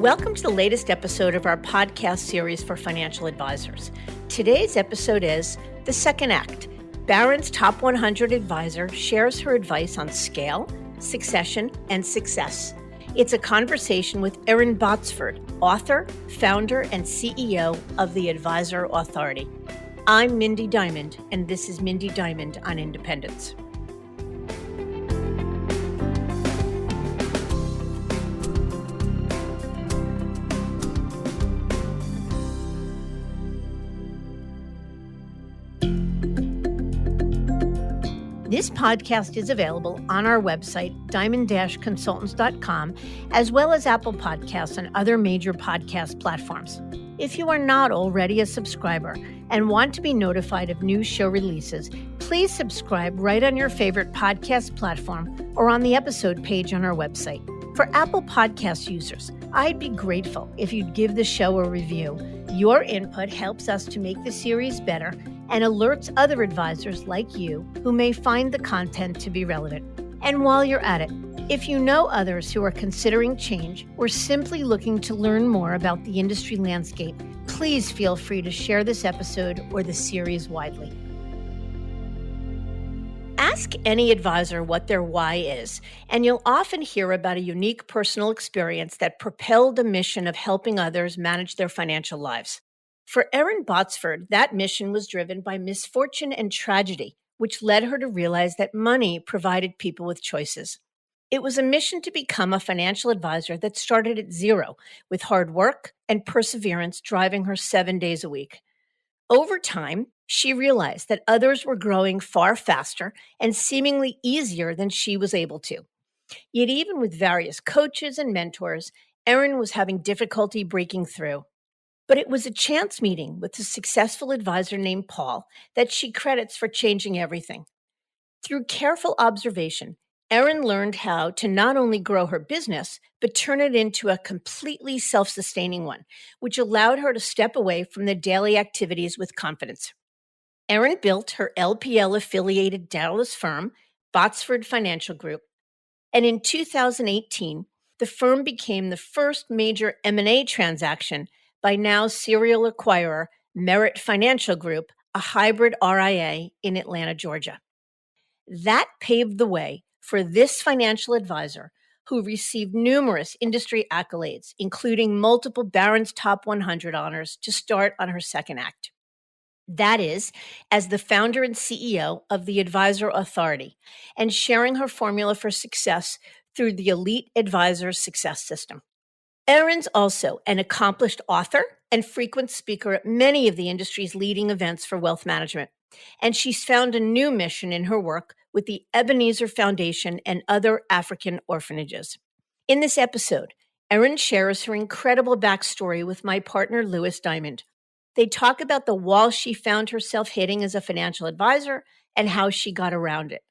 Welcome to the latest episode of our podcast series for financial advisors. Today's episode is The Second Act. Barron's Top 100 Advisor shares her advice on scale, succession, and success. It's a conversation with Erin Botsford, author, founder, and CEO of the Advisor Authority. I'm Mindy Diamond, and this is Mindy Diamond on Independence. This podcast is available on our website, diamond-consultants.com, as well as Apple Podcasts and other major podcast platforms. If you are not already a subscriber and want to be notified of new show releases, please subscribe right on your favorite podcast platform or on the episode page on our website. For Apple Podcast users, I'd be grateful if you'd give the show a review. Your input helps us to make the series better and alerts other advisors like you who may find the content to be relevant. And while you're at it, if you know others who are considering change or simply looking to learn more about the industry landscape, please feel free to share this episode or the series widely. Ask any advisor what their why is, and you'll often hear about a unique personal experience that propelled a mission of helping others manage their financial lives. For Erin Botsford, that mission was driven by misfortune and tragedy, which led her to realize that money provided people with choices. It was a mission to become a financial advisor that started at zero, with hard work and perseverance driving her 7 days a week. Over time, she realized that others were growing far faster and seemingly easier than she was able to. Yet even with various coaches and mentors, Erin was having difficulty breaking through. But it was a chance meeting with a successful advisor named Paul that she credits for changing everything. Through careful observation, Erin learned how to not only grow her business, but turn it into a completely self-sustaining one, which allowed her to step away from the daily activities with confidence. Erin built her LPL-affiliated Dallas firm, Botsford Financial Group, and in 2018, the firm became the first major M&A transaction by now serial acquirer Merit Financial Group, a hybrid RIA in Atlanta, Georgia. That paved the way for this financial advisor, who received numerous industry accolades, including multiple Barron's Top 100 honors, to start on her second act. That is, as the founder and CEO of the Advisor Authority, and sharing her formula for success through the Elite Advisor Success System. Erin's also an accomplished author and frequent speaker at many of the industry's leading events for wealth management, and she's found a new mission in her work with the Ebenezer Foundation and other African orphanages. In this episode, Erin shares her incredible backstory with my partner, Lewis Diamond. They talk about the wall she found herself hitting as a financial advisor and how she got around it.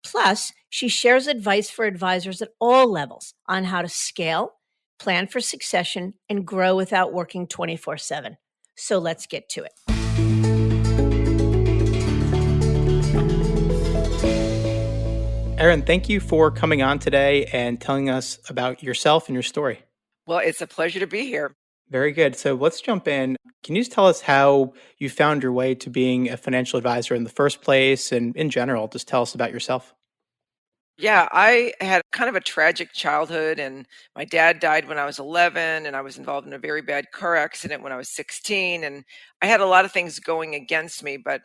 Plus, she shares advice for advisors at all levels on how to scale, plan for succession, and grow without working 24/7. So let's get to it. Erin, thank you for coming on today and telling us about yourself and your story. Well, it's a pleasure to be here. Very good. So let's jump in. Can you just tell us how you found your way to being a financial advisor in the first place, and in general, just tell us about yourself? Yeah, I had kind of a tragic childhood, and my dad died when I was 11, and I was involved in a very bad car accident when I was 16, and I had a lot of things going against me, but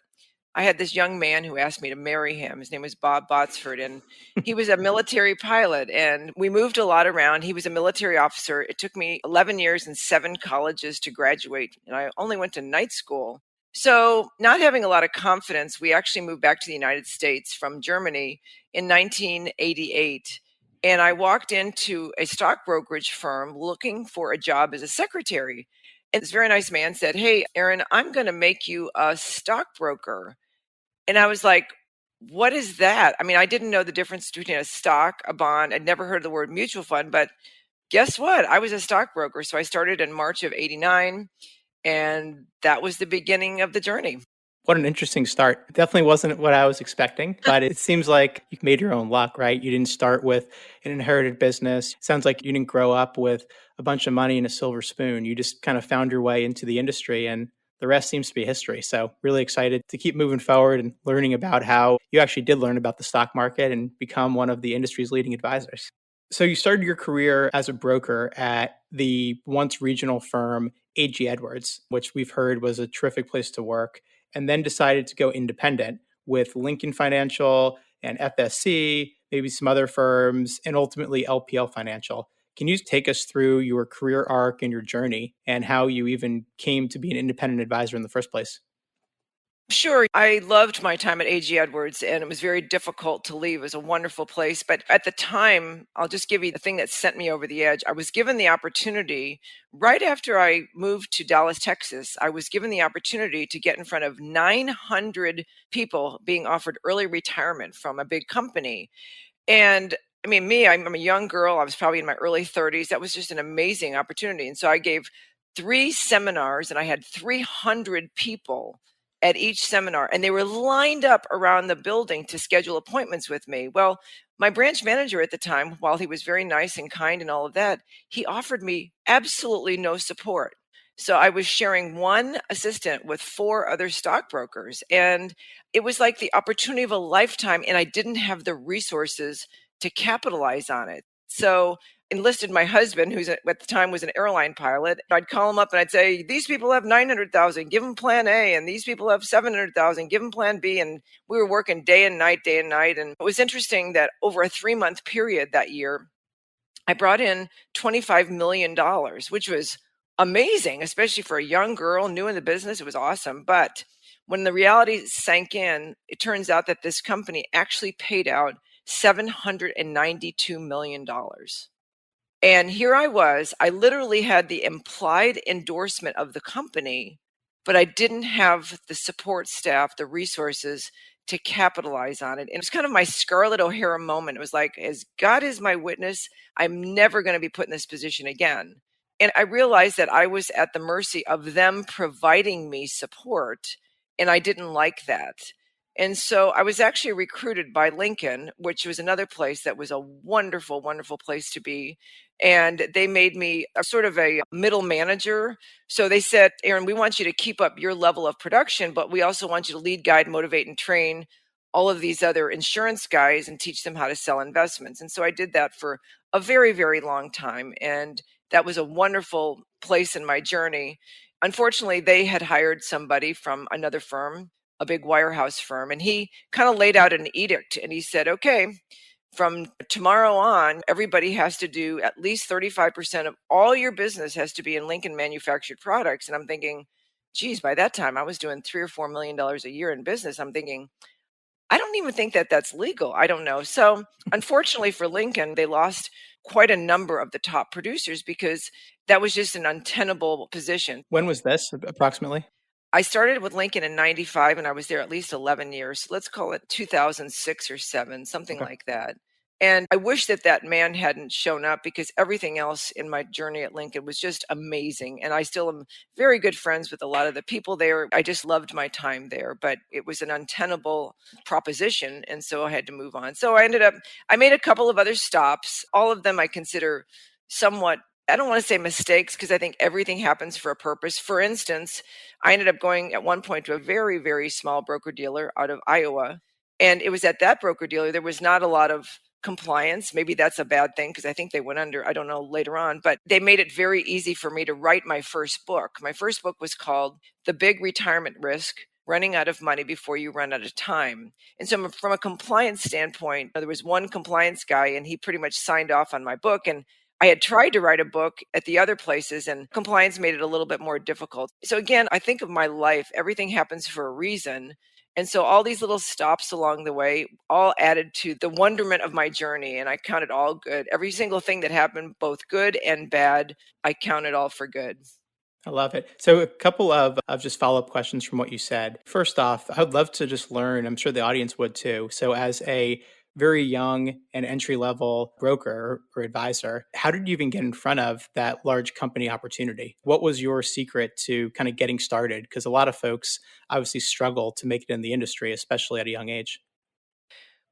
I had this young man who asked me to marry him. His name was Bob Botsford, and he was a military pilot, and we moved a lot around. He was a military officer. It took me 11 years and 7 colleges to graduate, and I only went to night school. So, not having a lot of confidence, we actually moved back to the United States from Germany in 1988. And I walked into a stock brokerage firm looking for a job as a secretary. And this very nice man said, "Hey, Erin, I'm going to make you a stockbroker." And I was like, "What is that?" I mean, I didn't know the difference between a stock, a bond. I'd never heard of the word mutual fund, but guess what? I was a stockbroker. So I started in March of 89. And that was the beginning of the journey. What an interesting start. Definitely wasn't what I was expecting, but it seems like you made your own luck, right? You didn't start with an inherited business. Sounds like you didn't grow up with a bunch of money and a silver spoon. You just kind of found your way into the industry, and the rest seems to be history. So, really excited to keep moving forward and learning about how you actually did learn about the stock market and become one of the industry's leading advisors. So, you started your career as a broker at the once regional firm A.G. Edwards, which we've heard was a terrific place to work, and then decided to go independent with Lincoln Financial and FSC, maybe some other firms, and ultimately LPL Financial. Can you take us through your career arc and your journey and how you even came to be an independent advisor in the first place? Sure. I loved my time at AG Edwards, and it was very difficult to leave. It was a wonderful place. But at the time, I'll just give you the thing that sent me over the edge. I was given the opportunity right after I moved to Dallas, Texas. I was given the opportunity to get in front of 900 people being offered early retirement from a big company. And I mean, I'm a young girl. I was probably in my early 30s. That was just an amazing opportunity. And so I gave 3 seminars, and I had 300 people at each seminar, and they were lined up around the building to schedule appointments with me. Well, my branch manager at the time, while he was very nice and kind and all of that, he offered me absolutely no support. So I was sharing one assistant with 4 other stockbrokers, and it was like the opportunity of a lifetime, and I didn't have the resources to capitalize on it. So enlisted my husband, who's at the time was an airline pilot. I'd call him up and I'd say, these people have 900,000, give them plan A, and these people have 700,000, give them plan B. And we were working day and night, day and night. And it was interesting that over a 3-month period that year, I brought in $25 million, which was amazing, especially for a young girl new in the business. It was awesome. But when the reality sank in, it turns out that this company actually paid out $792 million. And here I was, I literally had the implied endorsement of the company, but I didn't have the support staff, the resources to capitalize on it. And it was kind of my Scarlett O'Hara moment. It was like, as God is my witness, I'm never going to be put in this position again. And I realized that I was at the mercy of them providing me support, and I didn't like that. And so I was actually recruited by Lincoln, which was another place that was a wonderful, wonderful place to be. And they made me a sort of a middle manager. So they said, Erin, we want you to keep up your level of production, but we also want you to lead, guide, motivate, and train all of these other insurance guys and teach them how to sell investments. And so I did that for a very, very long time. And that was a wonderful place in my journey. Unfortunately, they had hired somebody from another firm, a big wirehouse firm, and he kind of laid out an edict, and he said, okay, from tomorrow on, everybody has to do at least 35% of all your business has to be in Lincoln manufactured products. And I'm thinking, geez, by that time I was doing $3 or $4 million a year in business. I'm thinking, I don't even think that that's legal. I don't know. So unfortunately for Lincoln, they lost quite a number of the top producers because that was just an untenable position. When was this approximately? I started with Lincoln in 95, and I was there at least 11 years. Let's call it 2006 or 7, something Okay. like that. And I wish that that man hadn't shown up because everything else in my journey at Lincoln was just amazing. And I still am very good friends with a lot of the people there. I just loved my time there, but it was an untenable proposition. And so I had to move on. So I made a couple of other stops. All of them I consider somewhat, I don't want to say mistakes because I think everything happens for a purpose. For instance, I ended up going at one point to a very, very small broker dealer out of Iowa. And it was at that broker dealer, there was not a lot of compliance. Maybe that's a bad thing because I think they went under, I don't know, later on, but they made it very easy for me to write my first book. My first book was called The Big Retirement Risk: Running Out of Money Before You Run Out of Time. And so from a compliance standpoint, there was one compliance guy and he pretty much signed off on my book. And I had tried to write a book at the other places and compliance made it a little bit more difficult. So again, I think of my life, everything happens for a reason. And so all these little stops along the way all added to the wonderment of my journey. And I count it all good. Every single thing that happened, both good and bad, I count it all for good. I love it. So a couple of just follow-up questions from what you said. First off, I would love to just learn, I'm sure the audience would too. So as a very young and entry level broker or advisor. How did you even get in front of that large company opportunity? What was your secret to kind of getting started? Because a lot of folks obviously struggle to make it in the industry, especially at a young age.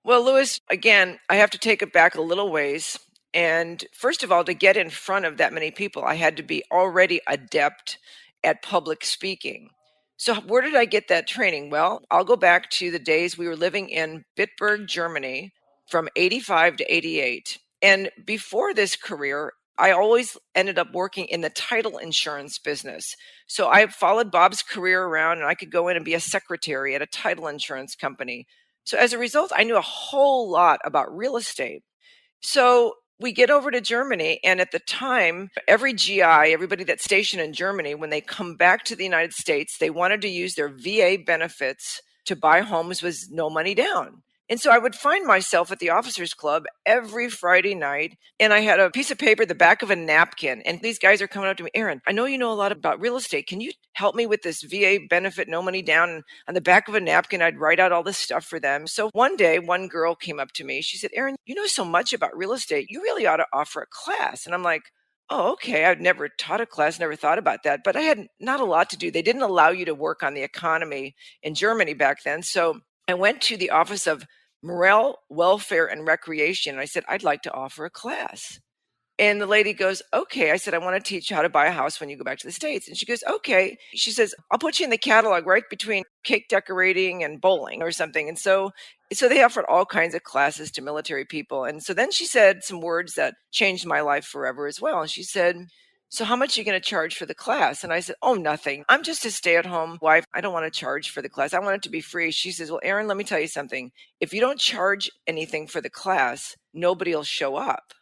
Well, Lewis, again, I have to take it back a little ways. And first of all, to get in front of that many people, I had to be already adept at public speaking. So, where did I get that training? Well, I'll go back to the days we were living in Bitburg, Germany from 85 to 88. And before this career, I always ended up working in the title insurance business. So I followed Bob's career around and I could go in and be a secretary at a title insurance company. So as a result, I knew a whole lot about real estate. So we get over to Germany, and at the time, every GI, everybody that's stationed in Germany, when they come back to the United States, they wanted to use their VA benefits to buy homes with no money down. And so I would find myself at the officers club every Friday night, and I had a piece of paper, the back of a napkin, and these guys are coming up to me, Erin, I know you know a lot about real estate. Can you help me with this VA benefit, no money down? And on the back of a napkin, I'd write out all this stuff for them. So one day, one girl came up to me. She said, Erin, you know so much about real estate. You really ought to offer a class. And I'm like, oh, okay. I've never taught a class, never thought about that, but I had not a lot to do. They didn't allow you to work on the economy in Germany back then. So I went to the Office of Morale, Welfare, and Recreation. And I said, I'd like to offer a class. And the lady goes, okay. I said, I want to teach you how to buy a house when you go back to the States. And she goes, okay. She says, I'll put you in the catalog right between cake decorating and bowling or something. And so they offered all kinds of classes to military people. And so then she said some words that changed my life forever as well. And she said, so how much are you going to charge for the class? And I said, oh, nothing. I'm just a stay-at-home wife. I don't want to charge for the class. I want it to be free. She says, well, Erin, let me tell you something. If you don't charge anything for the class, nobody will show up.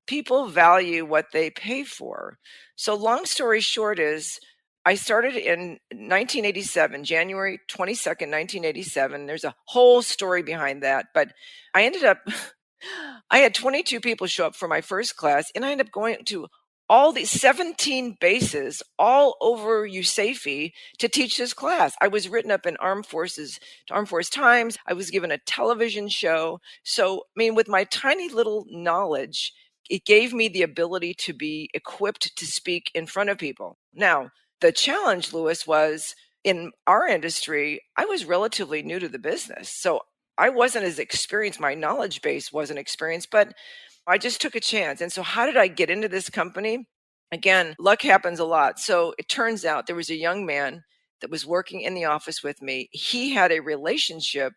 People value what they pay for. So long story short is I started in 1987, January 22nd, 1987. There's a whole story behind that, but I ended up I had 22 people show up for my first class, and I ended up going to all these 17 bases all over USAFE to teach this class. I was written up in Armed Forces Times. I was given a television show. So, I mean, with my tiny little knowledge, it gave me the ability to be equipped to speak in front of people. Now, the challenge, Lewis, was in our industry, I was relatively new to the business. So I wasn't as experienced. My knowledge base wasn't experienced, but I just took a chance. And so, how did I get into this company? Again, luck happens a lot. So, it turns out there was a young man that was working in the office with me. He had a relationship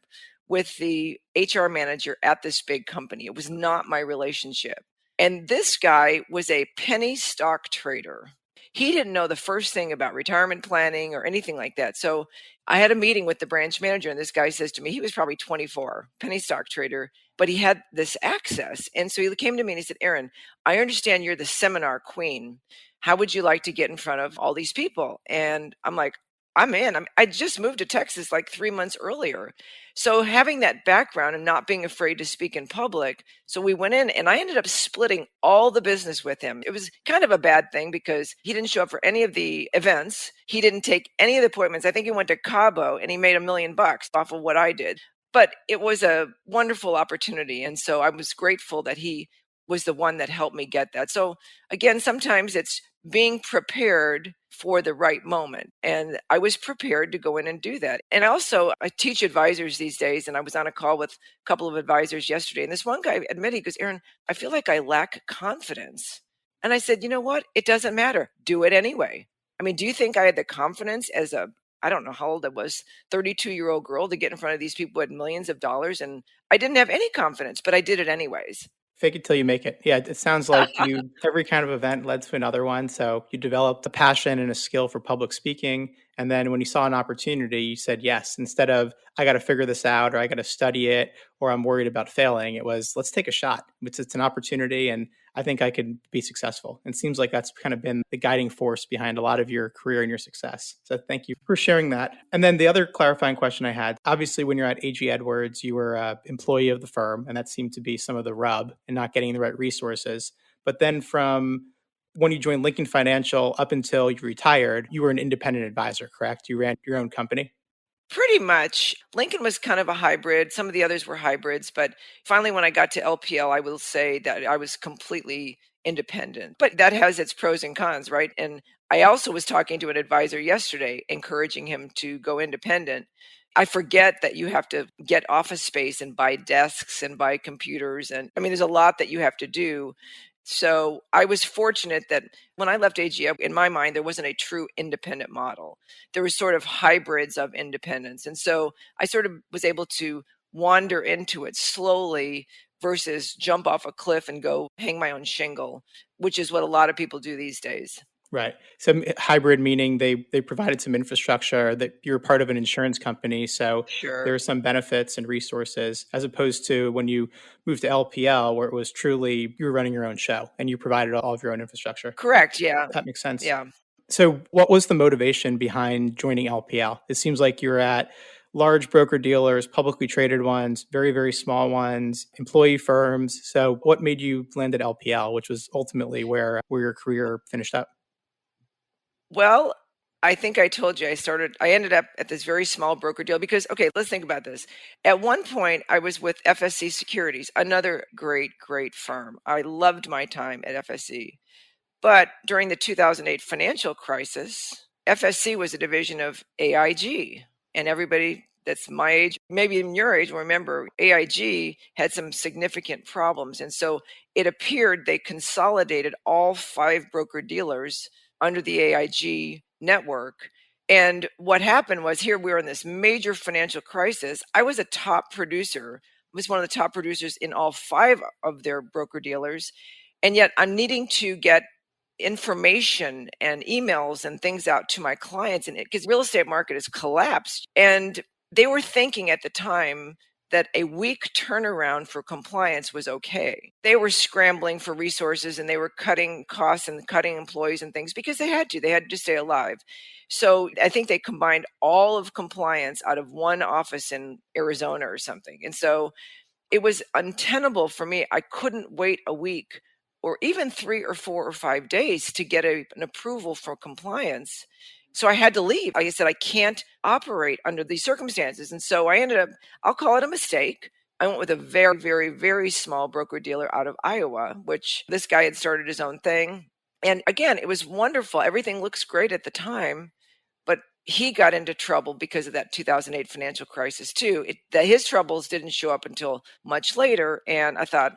with the HR manager at this big company. It was not my relationship. And this guy was a penny stock trader. He didn't know the first thing about retirement planning or anything like that. So, I had a meeting with the branch manager, and this guy says to me, he was probably 24, penny stock trader, but he had this access. And so he came to me and he said, Erin, I understand you're the seminar queen. How would you like to get in front of all these people? And I'm like, I'm in. I just moved to Texas like 3 months earlier. So having that background and not being afraid to speak in public. So we went in and I ended up splitting all the business with him. It was kind of a bad thing because he didn't show up for any of the events. He didn't take any of the appointments. I think he went to Cabo and he made $1 million off of what I did. But it was a wonderful opportunity. And so I was grateful that he was the one that helped me get that. So again, sometimes it's being prepared for the right moment. And I was prepared to go in and do that. And also, I teach advisors these days, and I was on a call with a couple of advisors yesterday. And this one guy admitted, he goes, Erin, I feel like I lack confidence. And I said, you know what? It doesn't matter. Do it anyway. I mean, do you think I had the confidence as I don't know how old I was, 32-year-old girl to get in front of these people who had millions of dollars? And I didn't have any confidence, but I did it anyways. Fake it till you make it. Yeah, it sounds like you every kind of event led to another one. So you developed a passion and a skill for public speaking. And then when you saw an opportunity, you said yes. Instead of, I got to figure this out or I got to study it or I'm worried about failing, it was, let's take a shot. It's an opportunity and I think I could be successful. And it seems like that's kind of been the guiding force behind a lot of your career and your success. So thank you for sharing that. And then the other clarifying question I had, obviously when you're at AG Edwards, you were an employee of the firm and that seemed to be some of the rub and not getting the right resources. But then from when you joined Lincoln Financial up until you retired, you were an independent advisor, correct? You ran your own company? Pretty much. Lincoln was kind of a hybrid. Some of the others were hybrids, but finally, when I got to LPL, I will say that I was completely independent. But that has its pros and cons, right? And I also was talking to an advisor yesterday, encouraging him to go independent. I forget that you have to get office space and buy desks and buy computers. And I mean, there's a lot that you have to do. So I was fortunate that when I left AGF, in my mind, there wasn't a true independent model. There was sort of hybrids of independence. And so I sort of was able to wander into it slowly versus jump off a cliff and go hang my own shingle, which is what a lot of people do these days. Right. So hybrid meaning they provided some infrastructure that you're part of an insurance company. So there Sure. are some benefits and resources as opposed to when you moved to LPL where it was truly you were running your own show and you provided all of your own infrastructure. Correct. Yeah. That makes sense. Yeah. So what was the motivation behind joining LPL? It seems like you're at large broker dealers, publicly traded ones, very, very small ones, employee firms. So what made you land at LPL, which was ultimately where your career finished up? Well, I think I told you I ended up at this very small broker deal because, okay, let's think about this. At one point, I was with FSC Securities, another great, great firm. I loved my time at FSC. But during the 2008 financial crisis, FSC was a division of AIG. And everybody that's my age, maybe even your age, will remember AIG had some significant problems. And so it appeared they consolidated all 5 broker dealers under the AIG network. And what happened was here we were in this major financial crisis. I was a top producer, was one of the top producers in all 5 of their broker dealers. And yet I'm needing to get information and emails and things out to my clients, and because real estate market has collapsed, and they were thinking at the time that a week turnaround for compliance was okay. They were scrambling for resources and they were cutting costs and cutting employees and things because they had to stay alive. So I think they combined all of compliance out of one office in Arizona or something. And so it was untenable for me. I couldn't wait a week or even 3 or 4 or 5 days to get an approval for compliance. So I had to leave. Like I said, I can't operate under these circumstances. And so I ended up, I'll call it a mistake. I went with a very, very, very small broker dealer out of Iowa, which this guy had started his own thing. And again, it was wonderful. Everything looks great at the time. But he got into trouble because of that 2008 financial crisis too. His troubles didn't show up until much later. And I thought,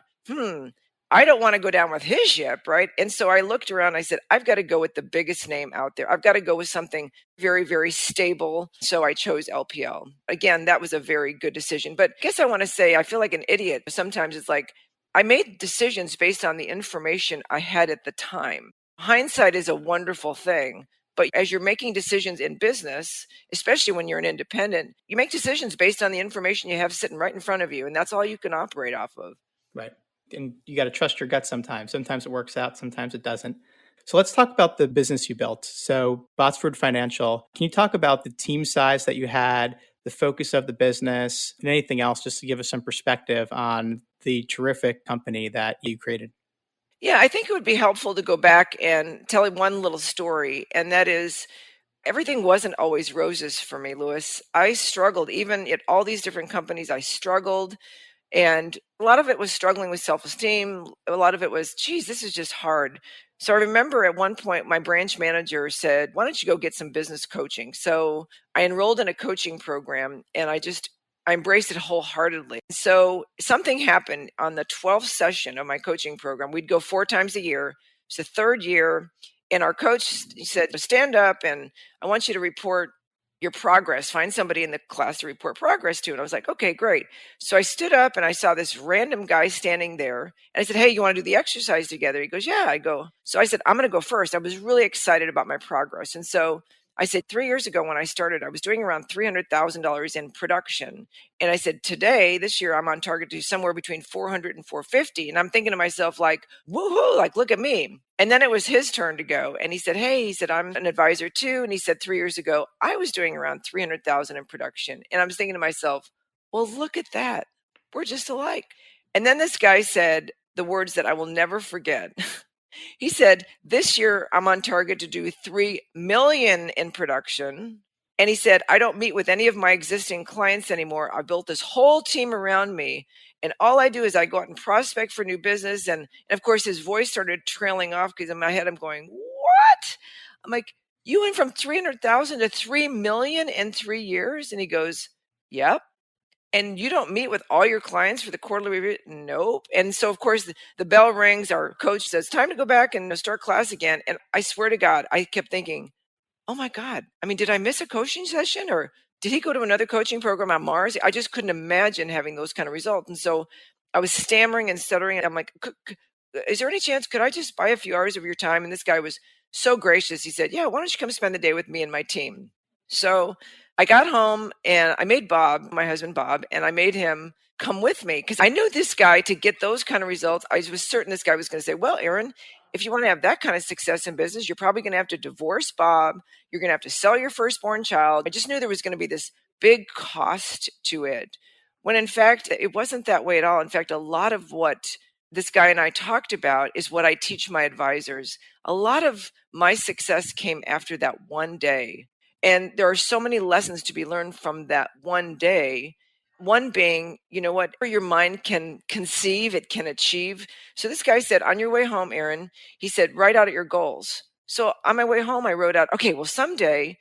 I don't want to go down with his ship, right? And so I looked around, I said, I've got to go with the biggest name out there. I've got to go with something very, very stable. So I chose LPL. Again, that was a very good decision. But I guess I want to say, I feel like an idiot. Sometimes it's like, I made decisions based on the information I had at the time. Hindsight is a wonderful thing. But as you're making decisions in business, especially when you're an independent, you make decisions based on the information you have sitting right in front of you. And that's all you can operate off of. Right. And you got to trust your gut sometimes. Sometimes it works out, sometimes it doesn't. So let's talk about the business you built. So Botsford Financial, can you talk about the team size that you had, the focus of the business, and anything else just to give us some perspective on the terrific company that you created? Yeah, I think it would be helpful to go back and tell one little story. And that is, everything wasn't always roses for me, Lewis. I struggled. Even at all these different companies, I struggled. And a lot of it was struggling with self-esteem. A lot of it was, geez, this is just hard. So I remember at one point, my branch manager said, why don't you go get some business coaching? So I enrolled in a coaching program and I embraced it wholeheartedly. So something happened on the 12th session of my coaching program. We'd go 4 times a year. It's the 3rd year. And our coach said, stand up and I want you to report your progress. Find somebody in the class to report progress to. And I was like, okay, great. So I stood up and I saw this random guy standing there. And I said, hey, you want to do the exercise together? He goes, yeah. I go, so I said, I'm going to go first. I was really excited about my progress. And so I said, 3 years ago when I started, I was doing around $300,000 in production. And I said, this year, I'm on target to do somewhere between 400 and 450. And I'm thinking to myself, like, woohoo, like, look at me. And then it was his turn to go. And he said, I'm an advisor too. And he said, 3 years ago, I was doing around 300,000 in production. And I was thinking to myself, well, look at that. We're just alike. And then this guy said the words that I will never forget. He said, this year I'm on target to do 3 million in production. And he said, I don't meet with any of my existing clients anymore. I built this whole team around me. And all I do is I go out and prospect for new business. And of course, his voice started trailing off because in my head, I'm going, what? I'm like, you went from 300,000 to 3 million in 3 years? And he goes, yep. And you don't meet with all your clients for the quarterly review? Nope. And so, of course, the bell rings. Our coach says, time to go back and start class again. And I swear to God, I kept thinking, oh my God. I mean, did I miss a coaching session or did he go to another coaching program on Mars? I just couldn't imagine having those kind of results. And so I was stammering and stuttering. And I'm like, is there any chance, could I just buy a few hours of your time? And this guy was so gracious. He said, yeah, why don't you come spend the day with me and my team? So I got home and I made Bob, my husband Bob, and I made him come with me because I knew this guy to get those kind of results. I was certain this guy was going to say, well, Erin, if you want to have that kind of success in business, you're probably going to have to divorce Bob. You're going to have to sell your firstborn child. I just knew there was going to be this big cost to it. When in fact, it wasn't that way at all. In fact, a lot of what this guy and I talked about is what I teach my advisors. A lot of my success came after that one day. And there are so many lessons to be learned from that one day. One being, you know what, your mind can conceive, it can achieve. So this guy said, on your way home, Erin, he said, write out your goals. So on my way home, I wrote out, okay, well, someday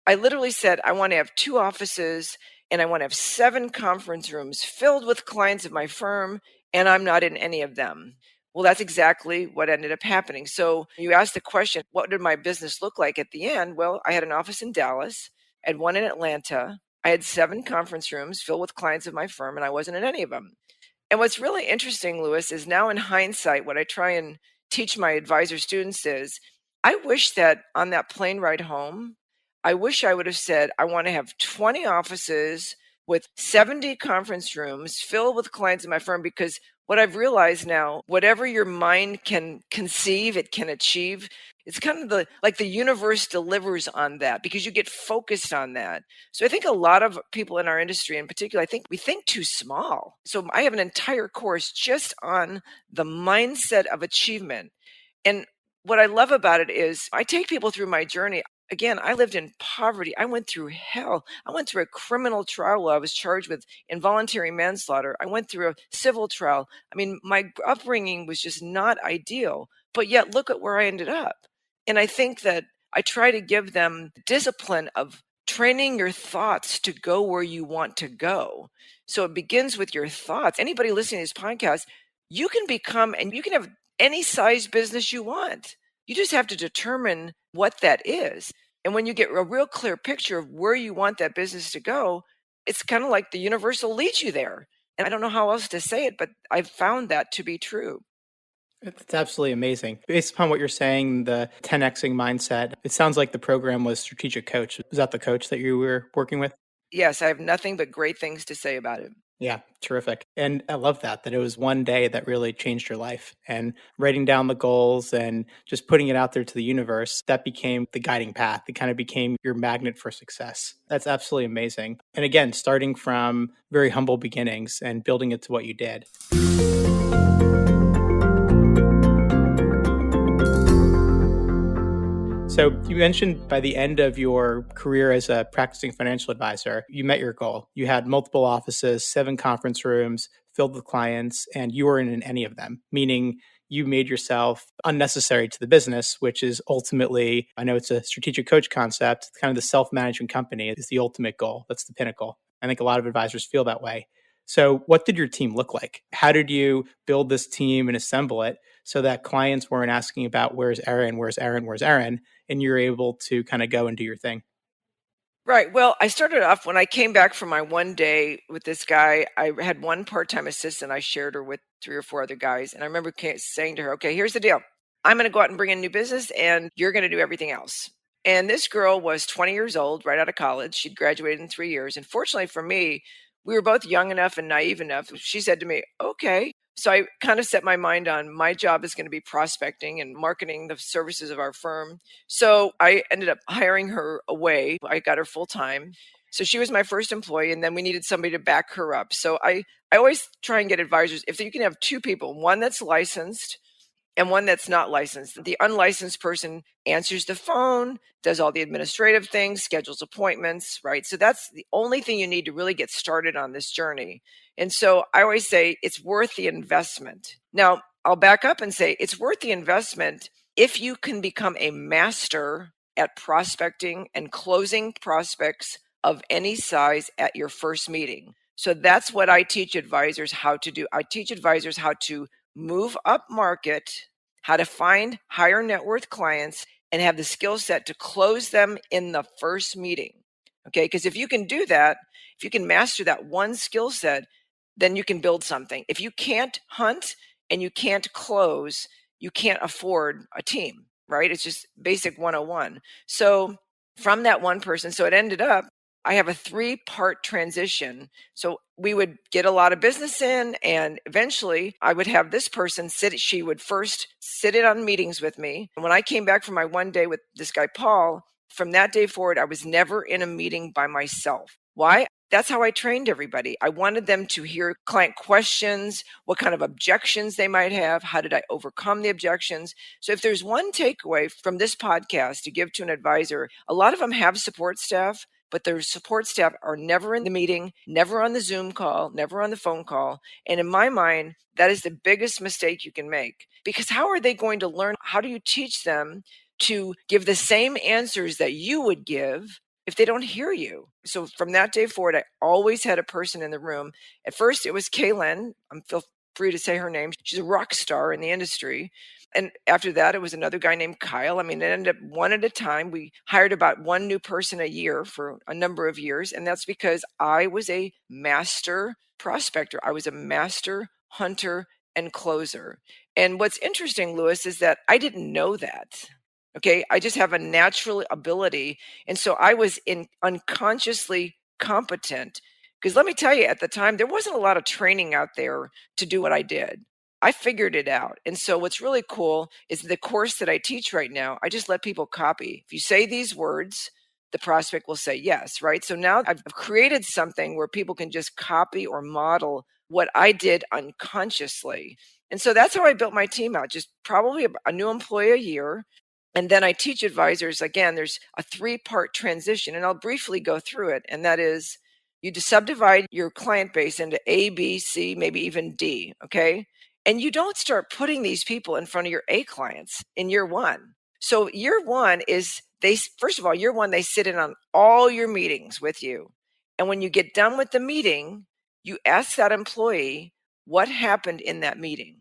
I literally said, I want to have 2 offices and I want to have 7 conference rooms filled with clients of my firm, and I'm not in any of them. Well, that's exactly what ended up happening. So you asked the question, what did my business look like at the end? Well, I had an office in Dallas, I had one in Atlanta. I had 7 conference rooms filled with clients of my firm, and I wasn't in any of them. And what's really interesting, Lewis, is now in hindsight, what I try and teach my advisor students is I wish that on that plane ride home, I wish I would have said, I want to have 20 offices with 70 conference rooms filled with clients in my firm, because what I've realized now, whatever your mind can conceive, it can achieve. It's kind of like the universe delivers on that because you get focused on that. So I think a lot of people in our industry in particular, I think we think too small. So I have an entire course just on the mindset of achievement. And what I love about it is I take people through my journey. Again, I lived in poverty. I went through hell. I went through a criminal trial where I was charged with involuntary manslaughter. I went through a civil trial. I mean, my upbringing was just not ideal, but yet look at where I ended up. And I think that I try to give them discipline of training your thoughts to go where you want to go. So it begins with your thoughts. Anybody listening to this podcast, you can become and you can have any size business you want. You just have to determine what that is. And when you get a real clear picture of where you want that business to go, it's kind of like the universe will lead you there. And I don't know how else to say it, but I've found that to be true. It's absolutely amazing. Based upon what you're saying, the 10xing mindset, it sounds like the program was Strategic Coach. Was that the coach that you were working with? Yes, I have nothing but great things to say about it. Yeah, terrific. And I love that it was one day that really changed your life, and writing down the goals and just putting it out there to the universe, that became the guiding path. It kind of became your magnet for success. That's absolutely amazing. And again, starting from very humble beginnings and building it to what you did. So you mentioned by the end of your career as a practicing financial advisor, you met your goal. You had multiple offices, 7 conference rooms filled with clients, and you weren't in any of them, meaning you made yourself unnecessary to the business, which is ultimately, I know it's a strategic coach concept, kind of the self-management company is the ultimate goal. That's the pinnacle. I think a lot of advisors feel that way. So what did your team look like? How did you build this team and assemble it so that clients weren't asking about where's Erin, where's Erin, where's Erin, and you're able to kind of go and do your thing? Right. Well, I started off when I came back from my one day with this guy. I had one part-time assistant. I shared her with 3 or 4 other guys. And I remember saying to her, okay, here's the deal. I'm going to go out and bring in new business and you're going to do everything else. And this girl was 20 years old, right out of college. She'd graduated in 3 years. And fortunately for me, we were both young enough and naive enough. She said to me, okay. So I kind of set my mind on my job is going to be prospecting and marketing the services of our firm. So I ended up hiring her away. I got her full time. So she was my first employee, and then we needed somebody to back her up. So I always try and get advisors. If you can have 2 people, one that's licensed and one that's not licensed. The unlicensed person answers the phone, does all the administrative things, schedules appointments, right? So that's the only thing you need to really get started on this journey. And so I always say it's worth the investment. Now, I'll back up and say it's worth the investment if you can become a master at prospecting and closing prospects of any size at your first meeting. So that's what I teach advisors how to do. I teach advisors how to move up market, how to find higher net worth clients, and have the skill set to close them in the first meeting. Okay, because if you can do that, if you can master that one skill set, then you can build something. If you can't hunt and you can't close, you can't afford a team, right? It's just basic 101. So from that one person, so it ended up I have a 3-part transition. So we would get a lot of business in, and eventually I would have this person she would first sit in on meetings with me. And when I came back from my one day with this guy, Paul, from that day forward, I was never in a meeting by myself. Why? That's how I trained everybody. I wanted them to hear client questions, what kind of objections they might have, how did I overcome the objections. So if there's one takeaway from this podcast to give to an advisor, a lot of them have support staff, but their support staff are never in the meeting, never on the Zoom call, never on the phone call. And in my mind, that is the biggest mistake you can make, because how are they going to learn? How do you teach them to give the same answers that you would give if they don't hear you? So from that day forward, I always had a person in the room. At first, it was Kaylin. Feel free to say her name. She's a rock star in the industry. And after that, it was another guy named Kyle. I mean, it ended up one at a time. We hired about one new person a year for a number of years. And that's because I was a master prospector. I was a master hunter and closer. And what's interesting, Lewis, is that I didn't know that. Okay. I just have a natural ability. And so I was unconsciously competent, because let me tell you, at the time, there wasn't a lot of training out there to do what I did. I figured it out. And so what's really cool is the course that I teach right now, I just let people copy. If you say these words, the prospect will say yes, right? So now I've created something where people can just copy or model what I did unconsciously. And so that's how I built my team out, just probably a new employee a year. And then I teach advisors, again, there's a 3-part transition, and I'll briefly go through it. And that is, you subdivide your client base into A, B, C, maybe even D, okay? And you don't start putting these people in front of your A clients in year one. So year one is first of all, year one, they sit in on all your meetings with you. And when you get done with the meeting, you ask that employee what happened in that meeting.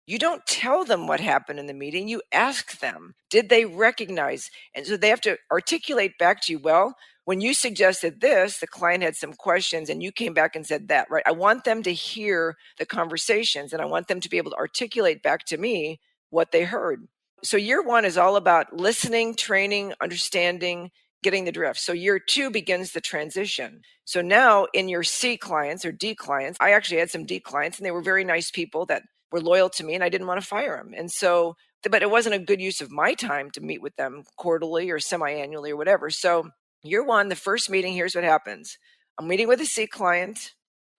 You don't tell them what happened in the meeting. You ask them, did they recognize? And so they have to articulate back to you, well, when you suggested this, the client had some questions and you came back and said that, right? I want them to hear the conversations, and I want them to be able to articulate back to me what they heard. So year one is all about listening, training, understanding, getting the drift. So year two begins the transition. So now in your C clients or D clients, I actually had some D clients, and they were very nice people that were loyal to me, and I didn't want to fire them. And so, but it wasn't a good use of my time to meet with them quarterly or semi-annually or whatever. So year one, the first meeting, here's what happens. I'm meeting with a C client.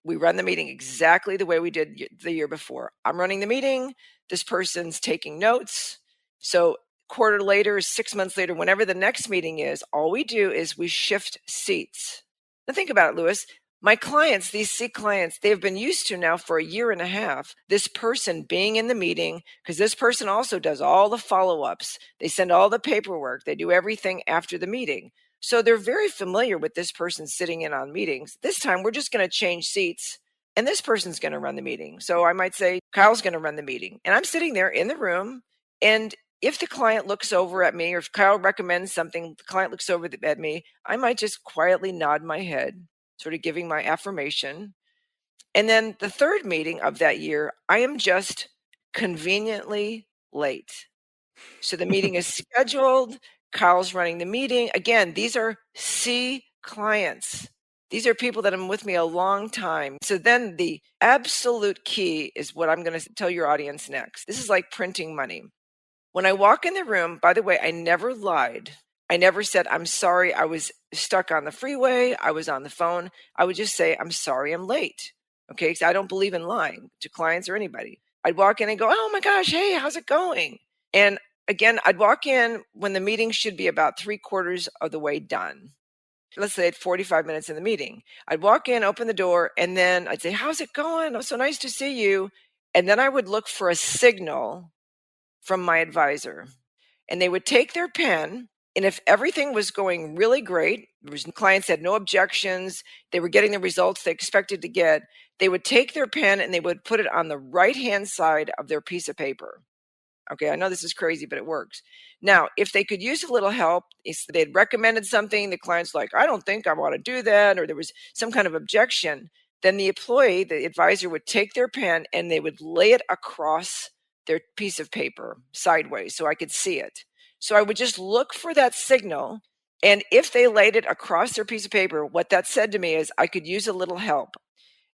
We run the meeting exactly the way we did the year before. I'm running the meeting. This person's taking notes. So quarter later, 6 months later, whenever the next meeting is, all we do is we shift seats. Now think about it, Lewis. My clients, these C clients, they've been used to now for a year and a half, this person being in the meeting, because this person also does all the follow-ups. They send all the paperwork. They do everything after the meeting. So they're very familiar with this person sitting in on meetings. This time, we're just going to change seats, and this person's going to run the meeting. So I might say, Kyle's going to run the meeting. And I'm sitting there in the room, and if the client looks over at me, or if Kyle recommends something, the client looks over at me, I might just quietly nod my head, sort of giving my affirmation. And then the third meeting of that year, I am just conveniently late. So the meeting is scheduled. Kyle's running the meeting. Again, these are C clients. These are people that have been with me a long time. So then the absolute key is what I'm going to tell your audience next. This is like printing money. When I walk in the room, by the way, I never lied. I never said, I'm sorry, I was stuck on the freeway, I was on the phone. I would just say, I'm sorry, I'm late. Okay, because I don't believe in lying to clients or anybody. I'd walk in and go, "Oh my gosh, hey, how's it going?" And again, I'd walk in when the meeting should be about 3/4 of the way done. Let's say at 45 minutes in the meeting. I'd walk in, open the door, and then I'd say, "How's it going? Oh, so nice to see you." And then I would look for a signal from my advisor. And they would take their pen, and if everything was going really great, clients had no objections, they were getting the results they expected to get, they would take their pen and they would put it on the right-hand side of their piece of paper. Okay, I know this is crazy, but it works. Now, if they could use a little help, if they'd recommended something, the client's like, "I don't think I want to do that," or there was some kind of objection, then the employee, the advisor would take their pen and they would lay it across their piece of paper sideways so I could see it. So I would just look for that signal. And if they laid it across their piece of paper, what that said to me is I could use a little help.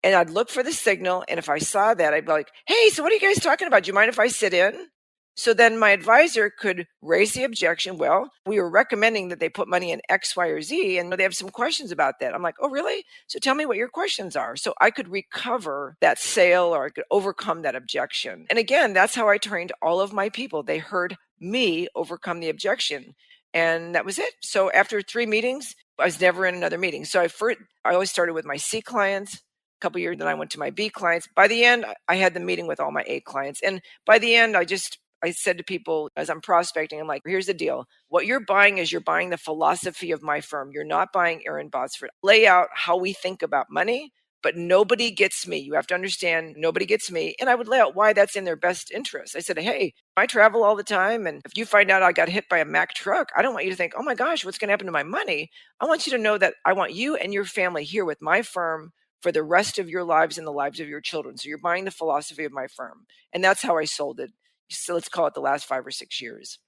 And I'd look for the signal, and if I saw that, I'd be like, "Hey, so what are you guys talking about? Do you mind if I sit in?" So then my advisor could raise the objection, "Well, we were recommending that they put money in X, Y, or Z, and they have some questions about that." I'm like, "Oh, really? So tell me what your questions are." So I could recover that sale or I could overcome that objection. And again, that's how I trained all of my people. They heard me overcome the objection. And that was it. So after 3 meetings, I was never in another meeting. So I always started with my C clients, couple years, then I went to my B clients. By the end, I had the meeting with all my A clients. And by the end, I said to people as I'm prospecting, I'm like, "Here's the deal. What you're buying is you're buying the philosophy of my firm. You're not buying Erin Botsford. Lay out how we think about money, but nobody gets me. You have to understand, nobody gets me." And I would lay out why that's in their best interest. I said, "Hey, I travel all the time. And if you find out I got hit by a Mack truck, I don't want you to think, oh my gosh, what's going to happen to my money? I want you to know that I want you and your family here with my firm for the rest of your lives and the lives of your children. So you're buying the philosophy of my firm." And that's how I sold it. So let's call it the last 5 or 6 years.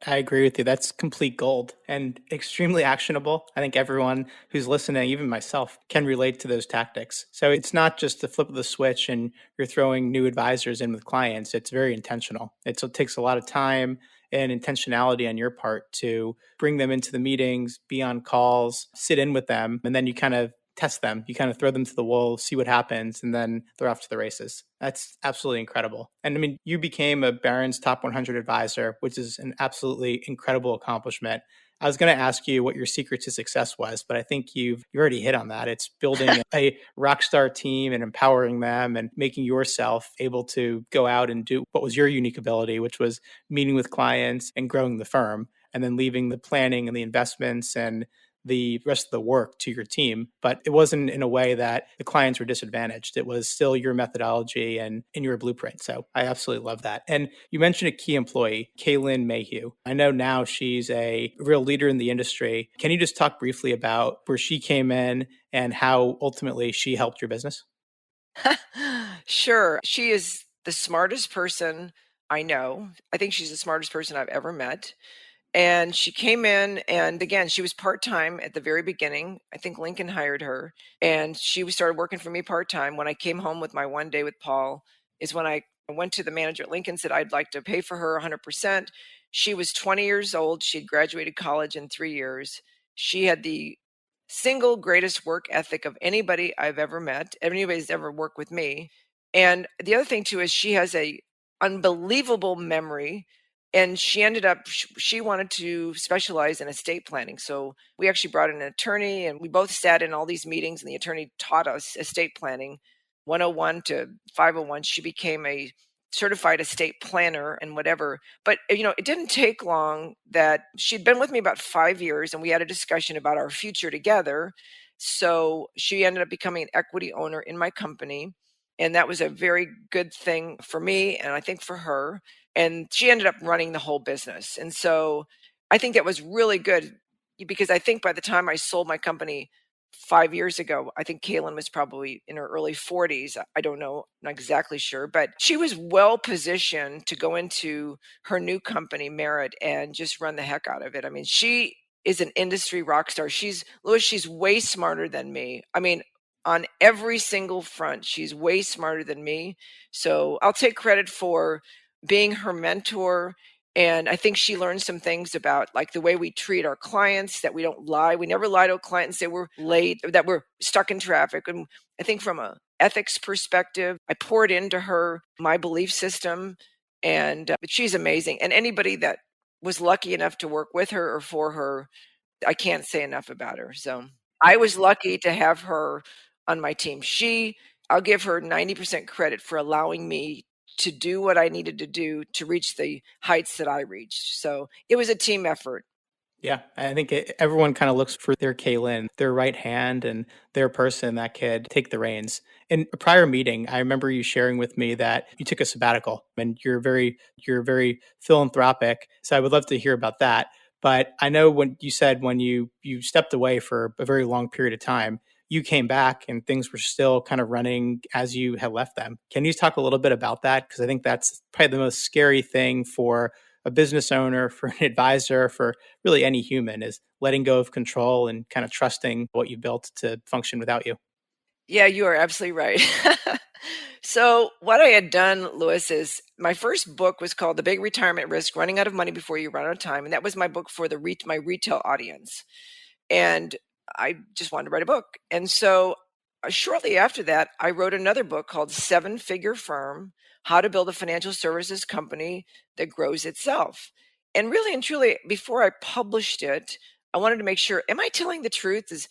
I agree with you. That's complete gold and extremely actionable. I think everyone who's listening, even myself, can relate to those tactics. So it's not just the flip of the switch and you're throwing new advisors in with clients. It's very intentional. It takes a lot of time and intentionality on your part to bring them into the meetings, be on calls, sit in with them, and then you kind of test them. You kind of throw them to the wolves, see what happens, and then they're off to the races. That's absolutely incredible. And I mean, you became a Barron's top 100 advisor, which is an absolutely incredible accomplishment. I was going to ask you what your secret to success was, but I think you already hit on that. It's building a rock star team and empowering them and making yourself able to go out and do what was your unique ability, which was meeting with clients and growing the firm, and then leaving the planning and the investments and the rest of the work to your team. But it wasn't in a way that the clients were disadvantaged. It was still your methodology and in your blueprint. So I absolutely love that. And you mentioned a key employee, Kaylin Mayhew. I know now she's a real leader in the industry. Can you just talk briefly about where she came in and how ultimately she helped your business? Sure. She is the smartest person I know. I think she's the smartest person I've ever met. And she came in, and again, she was part-time at the very beginning. I think Lincoln hired her, and started working for me part-time. When I came home with my one day with Paul is when I went to the manager at Lincoln, said I'd like to pay for her 100%. She was 20 years old. She'd graduated college in 3 years. She had the single greatest work ethic of anybody I've ever met, anybody's ever worked with me. And the other thing too is she has a unbelievable memory, and she ended up she wanted to specialize in estate planning. So we actually brought in an attorney, and we both sat in all these meetings, and the attorney taught us estate planning 101 to 501. She became a certified estate planner and whatever. But it didn't take long that she'd been with me about 5 years, and we had a discussion about our future together. So she ended up becoming an equity owner in my company, and that was a very good thing for me and I think for her. And she ended up running the whole business. And so I think that was really good, because I think by the time I sold my company 5 years ago, I think Kaylin was probably in her early 40s. I don't know, not exactly sure, but she was well positioned to go into her new company, Merit, and just run the heck out of it. I mean, she is an industry rock star. She's way smarter than me. I mean, on every single front, she's way smarter than me. So I'll take credit for being her mentor. And I think she learned some things about like the way we treat our clients, that we don't lie. We never lie to a client and say we're late, or that we're stuck in traffic. And I think from a ethics perspective. I poured into her my belief system, and she's amazing. And anybody that was lucky enough to work with her or for her, I can't say enough about her. So I was lucky to have her on my team. I'll give her 90% credit for allowing me to do what I needed to do to reach the heights that I reached. So it was a team effort. Yeah, I think everyone kind of looks for their Kaylin, their right hand, and their person that could take the reins. In a prior meeting, I remember you sharing with me that you took a sabbatical, and you're very philanthropic. So I would love to hear about that. But I know when you said when you stepped away for a very long period of time, you came back and things were still kind of running as you had left them. Can you talk a little bit about that? Because I think that's probably the most scary thing for a business owner, for an advisor, for really any human, is letting go of control and kind of trusting what you built to function without you. Yeah, you are absolutely right. So what I had done, Lewis, is my first book was called The Big Retirement Risk: Running Out of Money Before You Run Out of Time. And that was my book for my retail audience. And I just wanted to write a book. And so shortly after that, I wrote another book called Seven Figure Firm: How to Build a Financial Services Company That Grows Itself. And really and truly, before I published it, I wanted to make sure, am I telling the truth?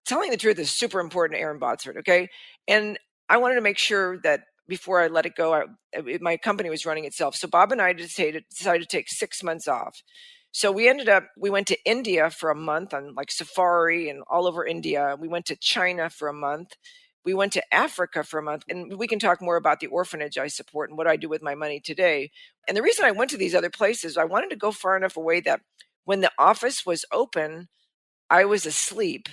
Telling the truth is super important to Erin Botsford, okay? And I wanted to make sure that before I let it go, my company was running itself. So Bob and I decided to take 6 months off. So we went to India for a month on like safari and all over India. We went to China for a month. We went to Africa for a month. And we can talk more about the orphanage I support and what I do with my money today. And the reason I went to these other places, I wanted to go far enough away that when the office was open, I was asleep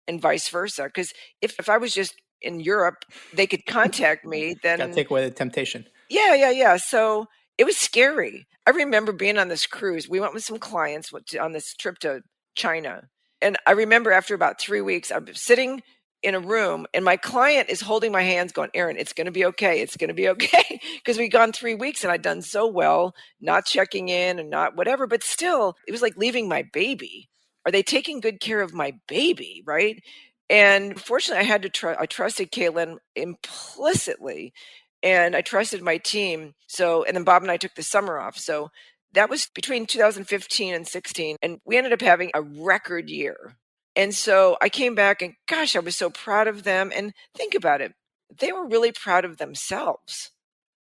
and vice versa. Because if I was just in Europe, they could contact me, Got to then take away the temptation. yeah. So it was scary. I remember being on this cruise. We went with some clients on this trip to China. And I remember after about 3 weeks, I'm sitting in a room and my client is holding my hands going, Erin, it's going to be okay. It's going to be okay. Because we'd gone 3 weeks and I'd done so well, not checking in and not whatever. But still, it was like leaving my baby. Are they taking good care of my baby? Right. And fortunately, I trusted Caitlin implicitly, and I trusted my team. So, and then Bob and I took the summer off. So that was between 2015 and 16. And we ended up having a record year. And so I came back and gosh, I was so proud of them. And think about it, they were really proud of themselves.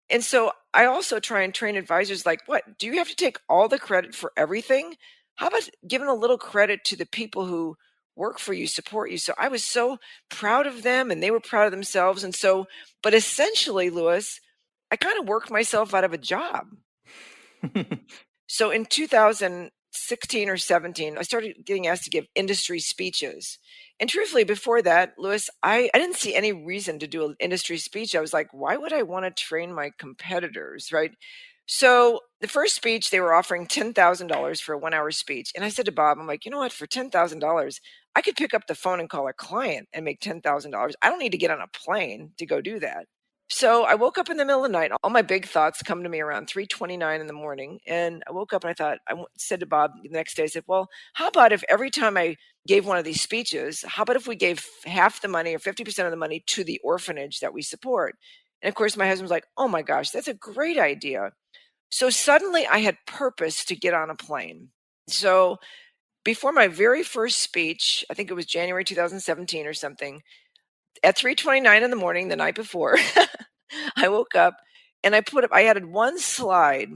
And so I also try and train advisors like, what? Do you have to take all the credit for everything? How about giving a little credit to the people who work for you, support you? So I was so proud of them and they were proud of themselves. And so, but essentially, Lewis, I kind of worked myself out of a job. So in 2016 or 17, I started getting asked to give industry speeches. And truthfully, before that, Lewis, I didn't see any reason to do an industry speech. I was like, why would I want to train my competitors, right? So the first speech, they were offering $10,000 for a 1 hour speech. And I said to Bob, I'm like, you know what, for $10,000, I could pick up the phone and call a client and make $10,000. I don't need to get on a plane to go do that. So I woke up in the middle of the night. All my big thoughts come to me around 3:29 in the morning. And I woke up and said to Bob the next day, I said, well, how about if every time I gave one of these speeches, how about if we gave half the money or 50% of the money to the orphanage that we support? And of course, my husband's like, oh my gosh, that's a great idea. So suddenly I had purpose to get on a plane. So before my very first speech, I think it was January 2017 or something, at 3:29 in the morning the night before, I woke up and I added one slide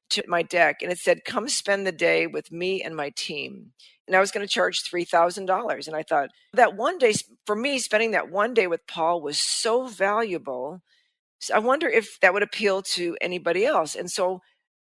to my deck and it said, come spend the day with me and my team. And I was going to charge $3,000. And I thought that one day, for me, spending that one day with Paul was so valuable. So I wonder if that would appeal to anybody else. And so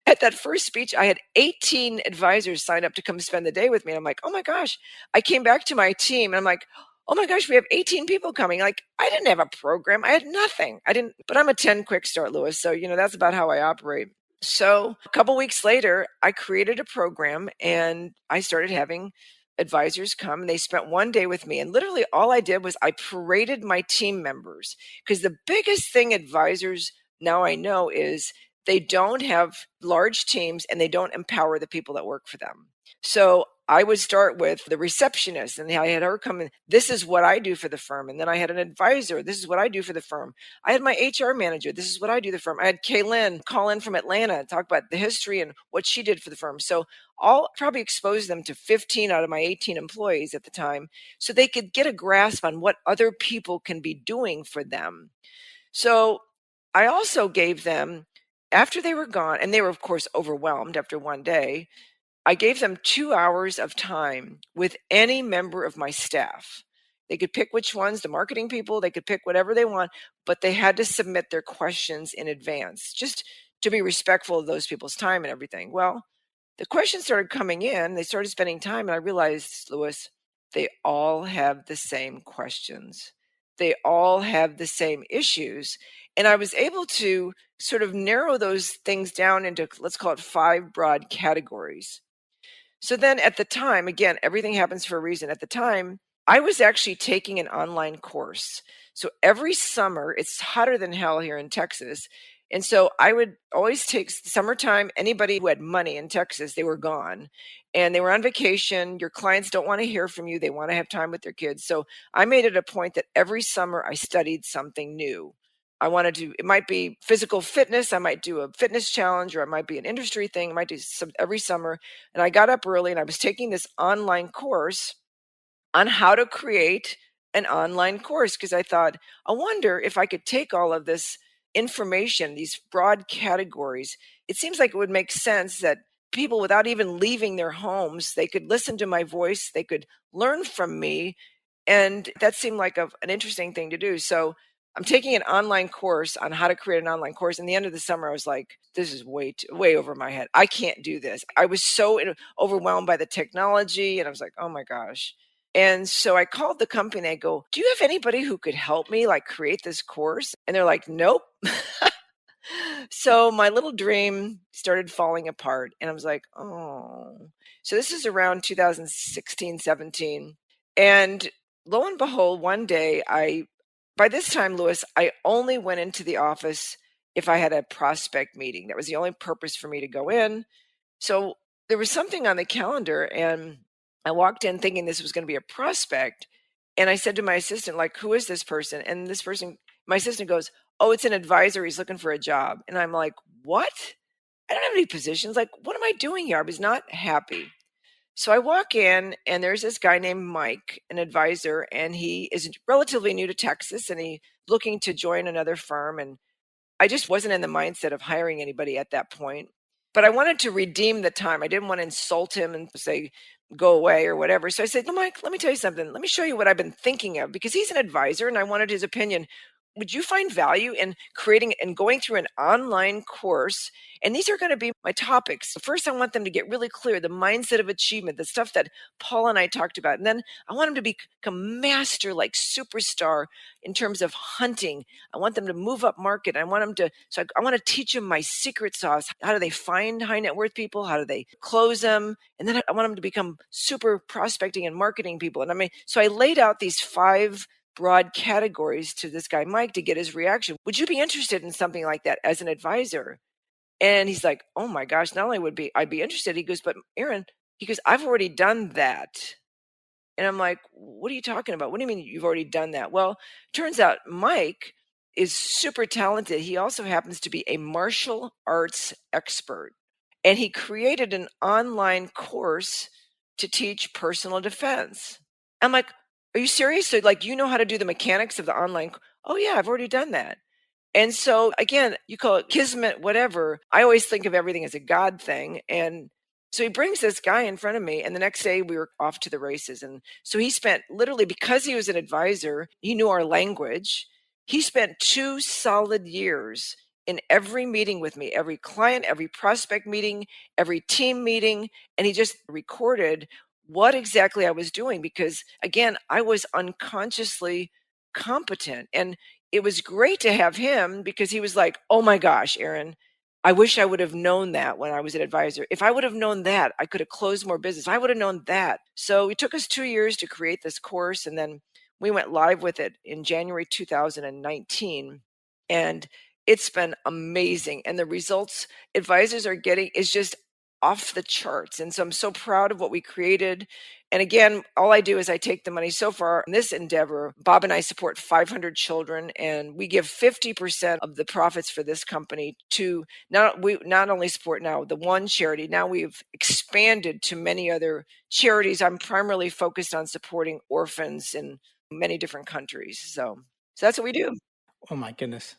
at that first speech, I had 18 advisors sign up to come spend the day with me. And I'm like, oh my gosh. I came back to my team and I'm like, oh my gosh, we have 18 people coming. Like, I didn't have a program. I had nothing. But I'm a 10 quick start, Lewis. So, that's about how I operate. So a couple weeks later, I created a program and I started having advisors come and they spent one day with me. And literally all I did was I paraded my team members, because the biggest thing advisors now I know is they don't have large teams and they don't empower the people that work for them. So I would start with the receptionist, and I had her come in. This is what I do for the firm. And then I had an advisor. This is what I do for the firm. I had my HR manager. This is what I do for the firm. I had Kaylin call in from Atlanta and talk about the history and what she did for the firm. So I'll probably expose them to 15 out of my 18 employees at the time so they could get a grasp on what other people can be doing for them. So I also gave them, after they were gone, and they were, of course, overwhelmed after one day, I gave them 2 hours of time with any member of my staff. They could pick which ones, the marketing people, they could pick whatever they want, but they had to submit their questions in advance, just to be respectful of those people's time and everything. Well, the questions started coming in, they started spending time, and I realized, Lewis, they all have the same questions. They all have the same issues. And I was able to sort of narrow those things down into, let's call it 5 broad categories. So then at the time, again, everything happens for a reason. At the time, I was actually taking an online course. So every summer, it's hotter than hell here in Texas. And so I would always take summertime, anybody who had money in Texas, they were gone and they were on vacation. Your clients don't want to hear from you. They want to have time with their kids. So I made it a point that every summer I studied something new. I wanted to, it might be physical fitness. I might do a fitness challenge, or it might be an industry thing. I might do some every summer. And I got up early and I was taking this online course on how to create an online course because I thought, I wonder if I could take all of this information, these broad categories. It seems like it would make sense that people, without even leaving their homes, they could listen to my voice, they could learn from me. And that seemed like an interesting thing to do. So I'm taking an online course on how to create an online course. And the end of the summer, I was like, this is way over my head. I can't do this. I was so overwhelmed by the technology. And I was like, oh my gosh. And so I called the company. I go, do you have anybody who could help me like create this course? And they're like, nope. So my little dream started falling apart. And I was like, oh. So this is around 2016, 17. And lo and behold, one day by this time, Lewis, I only went into the office if I had a prospect meeting. That was the only purpose for me to go in. So there was something on the calendar, and I walked in thinking this was going to be a prospect. And I said to my assistant, like, who is this person? And this person, my assistant goes, oh, it's an advisor. He's looking for a job. And I'm like, what? I don't have any positions. Like, what am I doing here? I was not happy. So I walk in and there's this guy named Mike, an advisor, and he is relatively new to Texas and he's looking to join another firm. And I just wasn't in the mindset of hiring anybody at that point. But I wanted to redeem the time. I didn't want to insult him and say, go away or whatever. So I said, no, Mike, let me tell you something. Let me show you what I've been thinking of because he's an advisor and I wanted his opinion. Would you find value in creating and going through an online course? And these are going to be my topics. First, I want them to get really clear the mindset of achievement, the stuff that Paul and I talked about. And then I want them to become master, like superstar in terms of hunting. I want them to move up market. I want them to, so I want to teach them my secret sauce. How do they find high net worth people? How do they close them? And then I want them to become super prospecting and marketing people. And I mean, so I laid out these 5 broad categories to this guy, Mike, to get his reaction. Would you be interested in something like that as an advisor? And he's like, oh my gosh, not only I'd be interested. He goes, but Erin, he goes, I've already done that. And I'm like, what are you talking about? What do you mean you've already done that? Well, turns out Mike is super talented. He also happens to be a martial arts expert. And he created an online course to teach personal defense. I'm like, are you serious? So like, you know how to do the mechanics of the online? Oh yeah, I've already done that. And so again, you call it kismet, whatever. I always think of everything as a God thing. And so he brings this guy in front of me, and the next day we were off to the races. And so he spent literally, because he was an advisor, he knew our language. He spent 2 solid years in every meeting with me, every client, every prospect meeting, every team meeting. And he just recorded what exactly I was doing because, again, I was unconsciously competent. And it was great to have him because he was like, oh my gosh, Erin, I wish I would have known that when I was an advisor. If I would have known that, I could have closed more business. I would have known that. So it took us 2 years to create this course. And then we went live with it in January 2019. And it's been amazing. And the results advisors are getting is just off the charts. And so I'm so proud of what we created. And again, all I do is I take the money. So far in this endeavor, Bob and I support 500 children, and we give 50% of the profits for this company to we not only support now the one charity, now we've expanded to many other charities. I'm primarily focused on supporting orphans in many different countries. So that's what we do. Oh my goodness.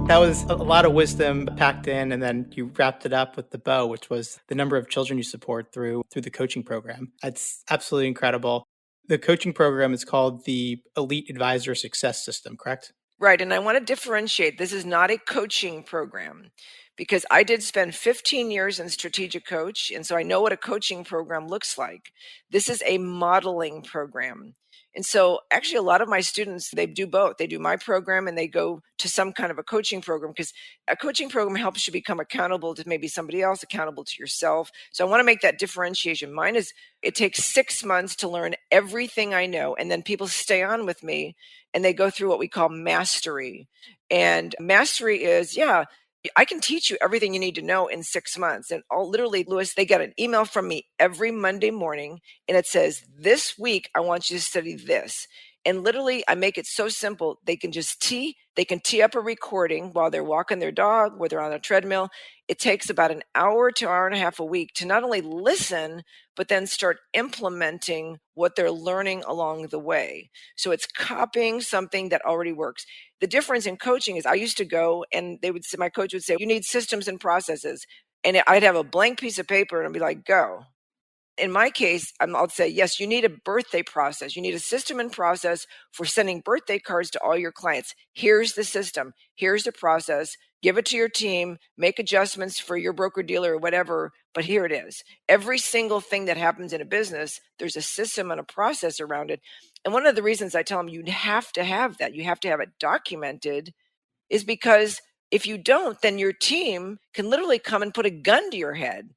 That was a lot of wisdom packed in, and then you wrapped it up with the bow, which was the number of children you support through the coaching program. That's absolutely incredible. The coaching program is called the Elite Advisor Success System, correct? Right. And I want to differentiate. This is not a coaching program because I did spend 15 years in strategic coach. And so I know what a coaching program looks like. This is a modeling program. And so actually, a lot of my students, they do both. They do my program and they go to some kind of a coaching program because a coaching program helps you become accountable to maybe somebody else, accountable to yourself. So I want to make that differentiation. Mine is it takes 6 months to learn everything I know. And then people stay on with me and they go through what we call mastery. And mastery is, yeah, I can teach you everything you need to know in 6 months. And literally, Lewis, they get an email from me every Monday morning, and it says, this week, I want you to study this. And literally, I make it so simple. They can tee up a recording while they're walking their dog, where they're on a treadmill. It takes about an hour to hour and a half a week to not only listen, but then start implementing what they're learning along the way. So it's copying something that already works. The difference in coaching is I used to go and my coach would say, you need systems and processes. And I'd have a blank piece of paper and I'd be like, go. In my case, I'll say, yes, you need a birthday process. You need a system and process for sending birthday cards to all your clients. Here's the system. Here's the process. Give it to your team, make adjustments for your broker dealer or whatever, but here it is. Every single thing that happens in a business, there's a system and a process around it. And one of the reasons I tell them you have to have that, you have to have it documented, is because if you don't, then your team can literally come and put a gun to your head.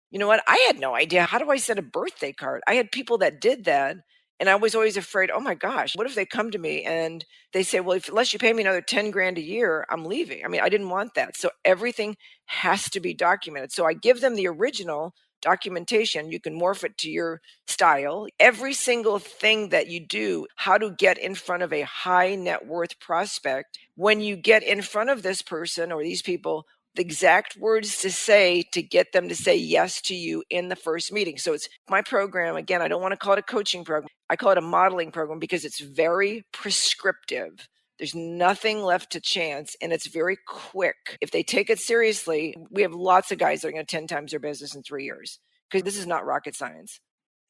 You know what? I had no idea. How do I send a birthday card? I had people that did that. And I was always afraid, oh my gosh, what if they come to me and they say, well, unless you pay me another 10 grand a year, I'm leaving. I mean, I didn't want that. So everything has to be documented. So I give them the original documentation. You can morph it to your style. Every single thing that you do, how to get in front of a high net worth prospect. When you get in front of this person or these people, the exact words to say to get them to say yes to you in the first meeting. So it's my program. Again, I don't want to call it a coaching program. I call it a modeling program because it's very prescriptive. There's nothing left to chance, and it's very quick. If they take it seriously, we have lots of guys that are going to 10 times their business in 3 years because this is not rocket science.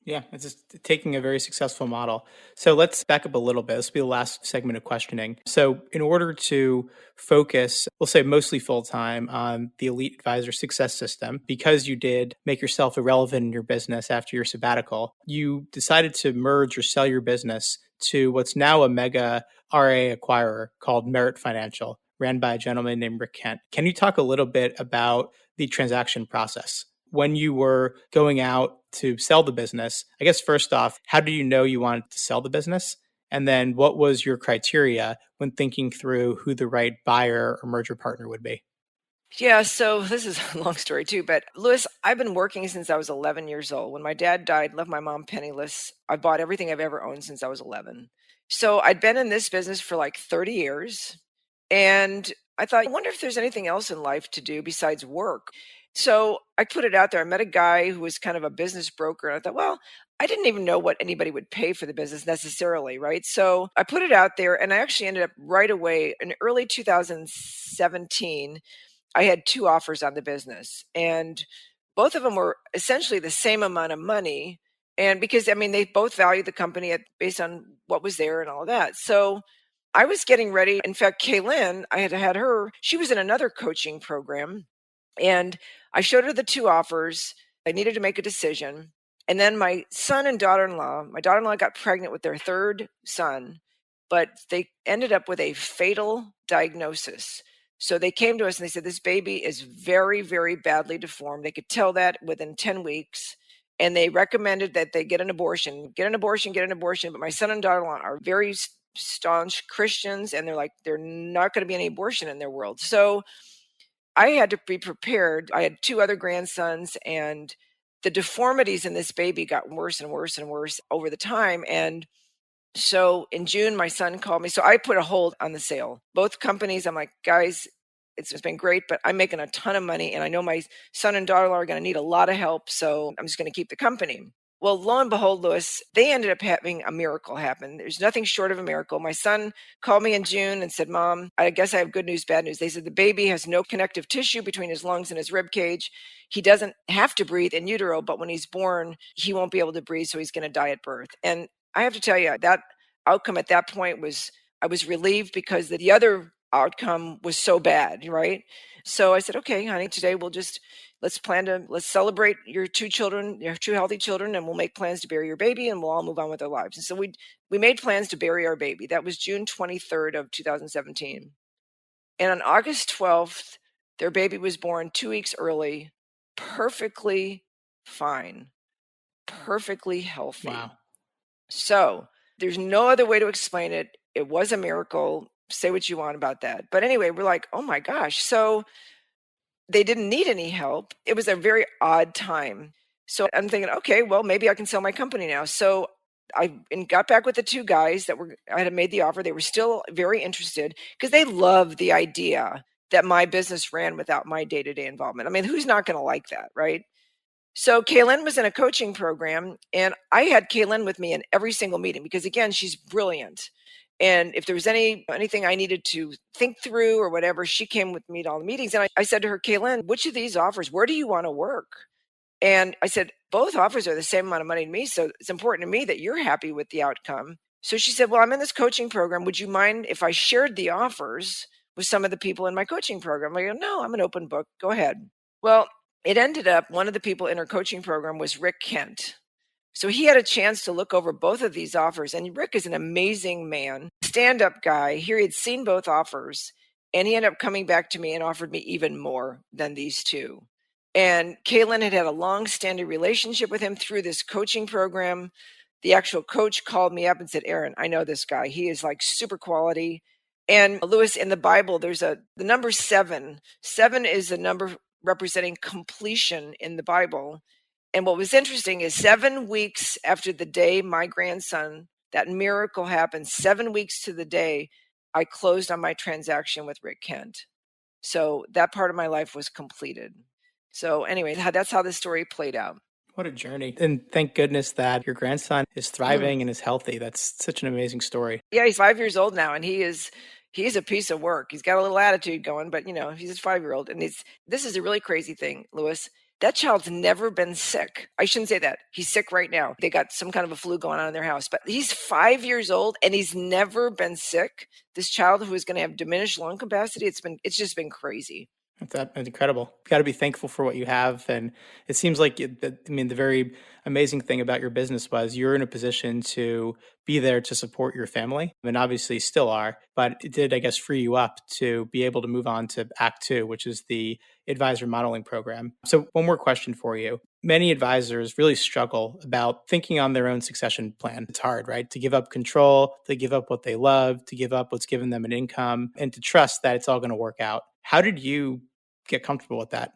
Yeah, it's just taking a very successful model. So let's back up a little bit. This will be the last segment of questioning. So in order to focus, we'll say mostly full time on the Elite Advisor Success System, because you did make yourself irrelevant in your business after your sabbatical, you decided to merge or sell your business to what's now a mega RA acquirer called Merit Financial, ran by a gentleman named Rick Kent. Can you talk a little bit about the transaction process? When you were going out to sell the business, I guess first off, how do you know you wanted to sell the business? And then what was your criteria when thinking through who the right buyer or merger partner would be? Yeah, so this is a long story too, but Lewis, I've been working since I was 11 years old. When my dad died, left my mom penniless, I bought everything I've ever owned since I was 11. So I'd been in this business for like 30 years. And I thought, I wonder if there's anything else in life to do besides work. So I put it out there. I met a guy who was kind of a business broker. And I thought, well, I didn't even know what anybody would pay for the business necessarily, right? So I put it out there and I actually ended up right away in early 2017. I had 2 offers on the business, and both of them were essentially the same amount of money. And because, I mean, they both valued the company based on what was there and all of that. So I was getting ready. In fact, Kaylin, I had her, she was in another coaching program, and I showed her the 2 offers. I needed to make a decision. And then my son and my daughter-in-law got pregnant with their 3rd son, but they ended up with a fatal diagnosis. So they came to us and they said, this baby is very, very badly deformed. They could tell that within 10 weeks. And they recommended that they get an abortion, get an abortion, get an abortion. But my son and daughter-in-law are very staunch Christians, and they're like, they're not going to be any abortion in their world. So I had to be prepared. I had 2 other grandsons, and the deformities in this baby got worse and worse and worse over the time, and so in June, my son called me. So I put a hold on the sale. Both companies, I'm like, guys, it's been great, but I'm making a ton of money. And I know my son and daughter are going to need a lot of help. So I'm just going to keep the company. Well, lo and behold, Lewis, they ended up having a miracle happen. There's nothing short of a miracle. My son called me in June and said, Mom, I guess I have good news, bad news. They said the baby has no connective tissue between his lungs and his rib cage. He doesn't have to breathe in utero, but when he's born, he won't be able to breathe. So he's going to die at birth. And I have to tell you, that outcome at that point was, I was relieved because the other outcome was so bad, right? So I said, okay, honey, today let's celebrate your 2 children, your 2 healthy children, and we'll make plans to bury your baby and we'll all move on with our lives. And so we made plans to bury our baby. That was June 23rd of 2017. And on August 12th, their baby was born 2 weeks early, perfectly fine, perfectly healthy. Wow. So there's no other way to explain it. It was a miracle. Say what you want about that. But anyway, we're like, oh my gosh. So they didn't need any help. It was a very odd time. So I'm thinking, okay, well, maybe I can sell my company now. So I got back with the 2 guys I had made the offer. They were still very interested because they loved the idea that my business ran without my day-to-day involvement. I mean, who's not going to like that, right? So Kaylin was in a coaching program, and I had Kaylin with me in every single meeting because, again, she's brilliant. And if there was anything I needed to think through or whatever, she came with me to all the meetings. And I said to her, Kaylin, which of these offers, where do you want to work? And I said, both offers are the same amount of money to me. So it's important to me that you're happy with the outcome. So she said, well, I'm in this coaching program. Would you mind if I shared the offers with some of the people in my coaching program? I go, no, I'm an open book. Go ahead. Well, it ended up one of the people in her coaching program was Rick Kent. So he had a chance to look over both of these offers. And Rick is an amazing man, stand-up guy. Here he had seen both offers, and he ended up coming back to me and offered me even more than these 2. And Kaylin had a long-standing relationship with him through this coaching program. The actual coach called me up and said, Erin, I know this guy. He is like super quality. And Lewis, in the Bible, there's the number 7. 7 is a number representing completion in the Bible. And what was interesting is 7 weeks after the day my grandson, that miracle happened, 7 weeks to the day, I closed on my transaction with Rick Kent. So that part of my life was completed. So anyway, that's how the story played out. What a journey. And thank goodness that your grandson is thriving and is healthy. That's such an amazing story. Yeah, he's 5 years old now, and he's a piece of work. He's got a little attitude going, but he's a 5-year-old. And this is a really crazy thing, Lewis. That child's never been sick. I shouldn't say that. He's sick right now. They got some kind of a flu going on in their house, but he's 5 years old and he's never been sick. This child who is going to have diminished lung capacity, it's just been crazy. That's incredible. You got to be thankful for what you have. And it seems like, the very amazing thing about your business was you're in a position to be there to support your family. And obviously still are, but it did, I guess, free you up to be able to move on to Act 2, which is the advisor modeling program. So one more question for you. Many advisors really struggle about thinking on their own succession plan. It's hard, right? To give up control, to give up what they love, to give up what's given them an income, and to trust that it's all going to work out. How did you get comfortable with that?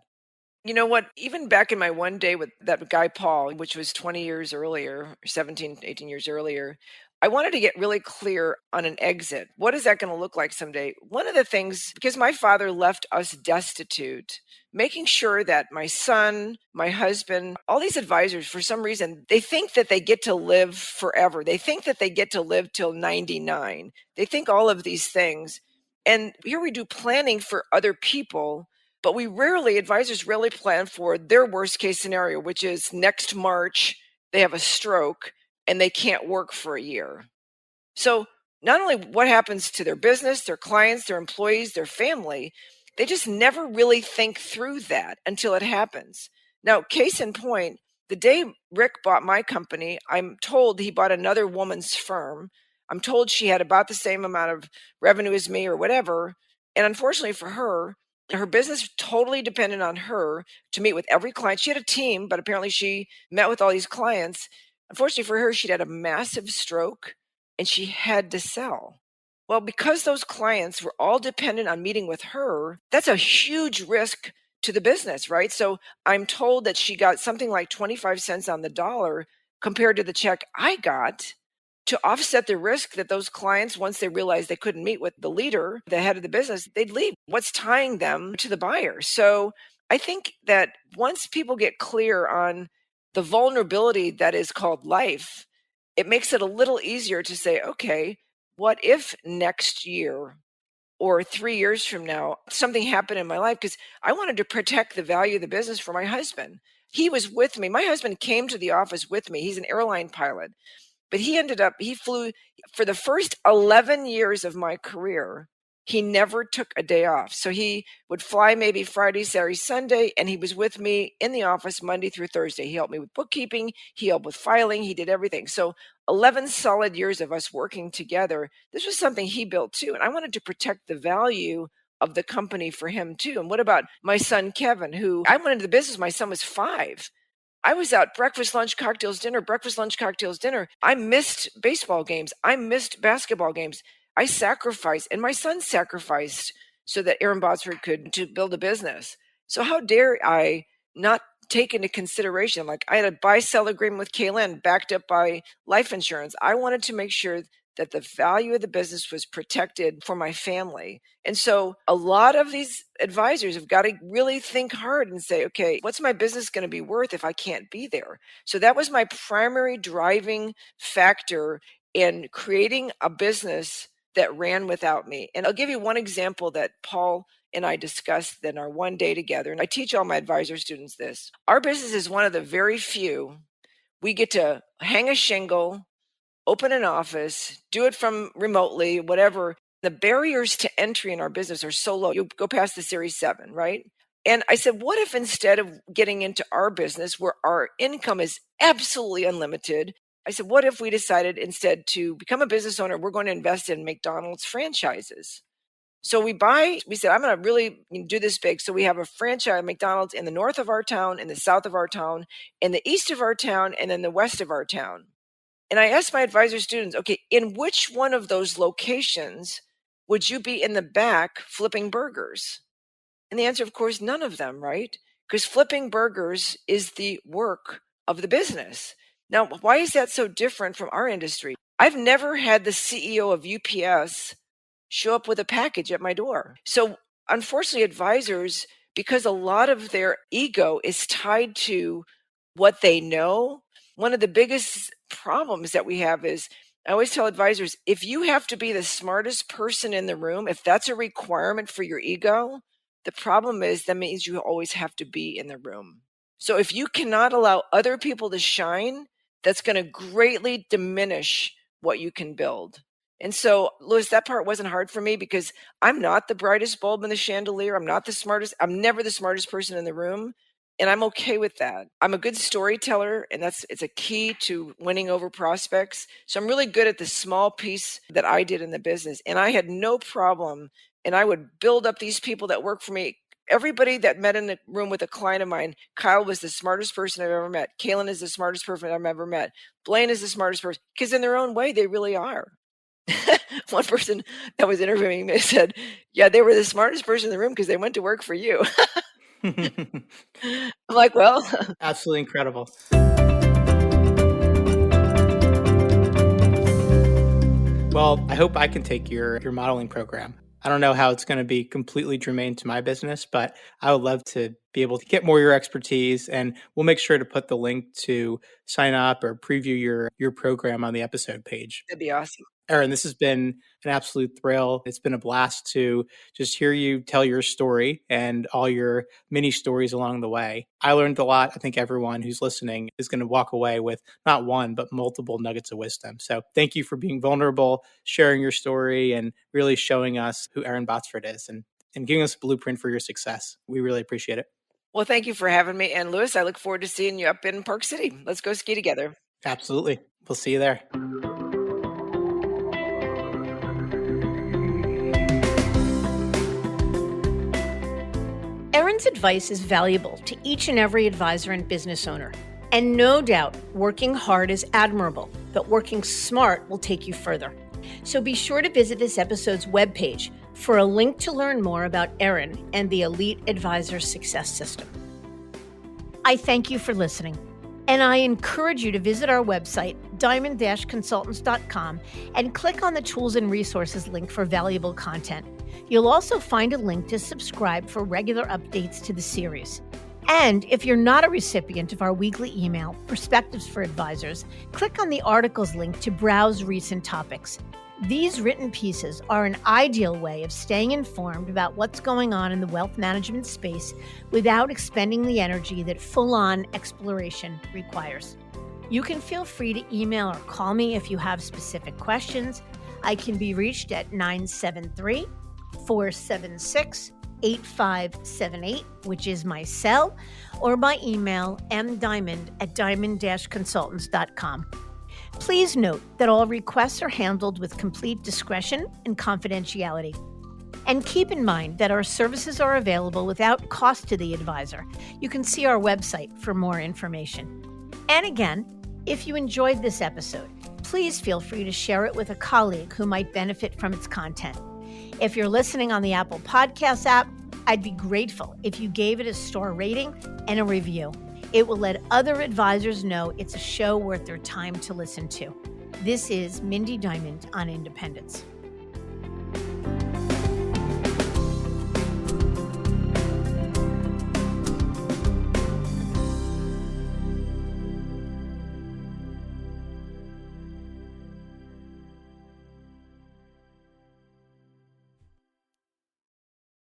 You know what? Even back in my one day with that guy, Paul, which was 20 years earlier, 17, 18 years earlier, I wanted to get really clear on an exit. What is that going to look like someday? One of the things, because my father left us destitute, making sure that my son, my husband, all these advisors, for some reason, they think that they get to live forever. They think that they get to live till 99. They think all of these things. And here we do planning for other people, but advisors rarely plan for their worst case scenario, which is next March, they have a stroke and they can't work for a year. So not only what happens to their business, their clients, their employees, their family, they just never really think through that until it happens. Now, case in point, the day Rick bought my company, I'm told he bought another woman's firm. I'm told she had about the same amount of revenue as me or whatever. And unfortunately for her business totally depended on her to meet with every client. She had a team, but apparently she met with all these clients. Unfortunately for her, she'd had a massive stroke and she had to sell. Well, because those clients were all dependent on meeting with her, that's a huge risk to the business, right? So I'm told that she got something like 25 cents on the dollar compared to the check I got to offset the risk that those clients, once they realized they couldn't meet with the leader, the head of the business, they'd leave. What's tying them to the buyer? So I think that once people get clear on the vulnerability that is called life, it makes it a little easier to say, okay, what if next year or 3 years from now something happened in my life? Because I wanted to protect the value of the business for my husband. He was with me. My husband came to the office with me. He's an airline pilot, but he flew for the first 11 years of my career. He never took a day off. So he would fly maybe Friday, Saturday, Sunday, and he was with me in the office Monday through Thursday. He helped me with bookkeeping, he helped with filing, he did everything. So 11 solid years of us working together. This was something he built too. And I wanted to protect the value of the company for him too. And what about my son, Kevin, who I went into the business, my son was 5. I was out breakfast, lunch, cocktails, dinner, breakfast, lunch, cocktails, dinner. I missed baseball games. I missed basketball games. I sacrificed, and my son sacrificed so that Erin Botsford could to build a business. So how dare I not take into consideration, like I had a buy-sell agreement with Kaylin backed up by life insurance. I wanted to make sure that the value of the business was protected for my family. And so a lot of these advisors have got to really think hard and say, okay, what's my business going to be worth if I can't be there? So that was my primary driving factor in creating a business that ran without me. And I'll give you one example that Paul and I discussed in our one day together. And I teach all my advisor students this. Our business is one of the very few we get to hang a shingle, open an office, do it from remotely, whatever. The barriers to entry in our business are so low. You go past the Series 7, right? And I said, what if instead of getting into our business where our income is absolutely unlimited, I said, what if we decided instead to become a business owner, we're going to invest in McDonald's franchises. So we said, I'm going to really do this big. So we have a franchise McDonald's in the north of our town, in the south of our town, in the east of our town, and in the west of our town. And I asked my advisor students, okay, in which one of those locations would you be in the back flipping burgers? And the answer, of course, none of them, right? Because flipping burgers is the work of the business. Now, why is that so different from our industry? I've never had the CEO of UPS show up with a package at my door. So unfortunately, advisors, because a lot of their ego is tied to what they know, one of the biggest problems that we have is, I always tell advisors, if you have to be the smartest person in the room, if that's a requirement for your ego, the problem is that means you always have to be in the room. So if you cannot allow other people to shine, that's going to greatly diminish what you can build. And so, Louis, that part wasn't hard for me because I'm not the brightest bulb in the chandelier. I'm not the smartest. I'm never the smartest person in the room. And I'm okay with that. I'm a good storyteller, and it's a key to winning over prospects. So I'm really good at the small piece that I did in the business. And I had no problem. And I would build up these people that work for me. Everybody that met in the room with a client of mine, Kyle was the smartest person I've ever met. Kaylin is the smartest person I've ever met. Blaine is the smartest person. Because in their own way, they really are. One person that was interviewing me said, yeah, they were the smartest person in the room because they went to work for you. I'm like, well, Absolutely incredible. Well, I hope I can take your modeling program. I don't know how it's going to be completely germane to my business, but I would love to be able to get more of your expertise, and we'll make sure to put the link to sign up or preview your program on the episode page. that'd be awesome. Erin, this has been an absolute thrill. It's been a blast to just hear you tell your story and all your mini stories along the way. I learned a lot. I think everyone who's listening is going to walk away with not one, but multiple nuggets of wisdom. So thank you for being vulnerable, sharing your story, and really showing us who Erin Botsford is and giving us a blueprint for your success. We really appreciate it. Well, thank you for having me. And Louis, I look forward to seeing you up in Park City. Let's go ski together. Absolutely. We'll see you there. Erin's advice is valuable to each and every advisor and business owner. And no doubt, working hard is admirable, but working smart will take you further. So be sure to visit this episode's webpage for a link to learn more about Erin and the Elite Advisor Success System. I thank you for listening, and I encourage you to visit our website, diamond-consultants.com, and click on the Tools and Resources link for valuable content. You'll also find a link to subscribe for regular updates to the series. And if you're not a recipient of our weekly email, Perspectives for Advisors, click on the articles link to browse recent topics. These written pieces are an ideal way of staying informed about what's going on in the wealth management space without expending the energy that full-on exploration requires. You can feel free to email or call me if you have specific questions. I can be reached at 973-476-8578, which is my cell, or by email mdiamond@diamond-consultants.com. Please note that all requests are handled with complete discretion and confidentiality. And keep in mind that our services are available without cost to the advisor. You can see our website for more information. And again, if you enjoyed this episode, please feel free to share it with a colleague who might benefit from its content. If you're listening on the Apple Podcasts app, I'd be grateful if you gave it a star rating and a review. It will let other advisors know it's a show worth their time to listen to. This is Mindy Diamond on Independence.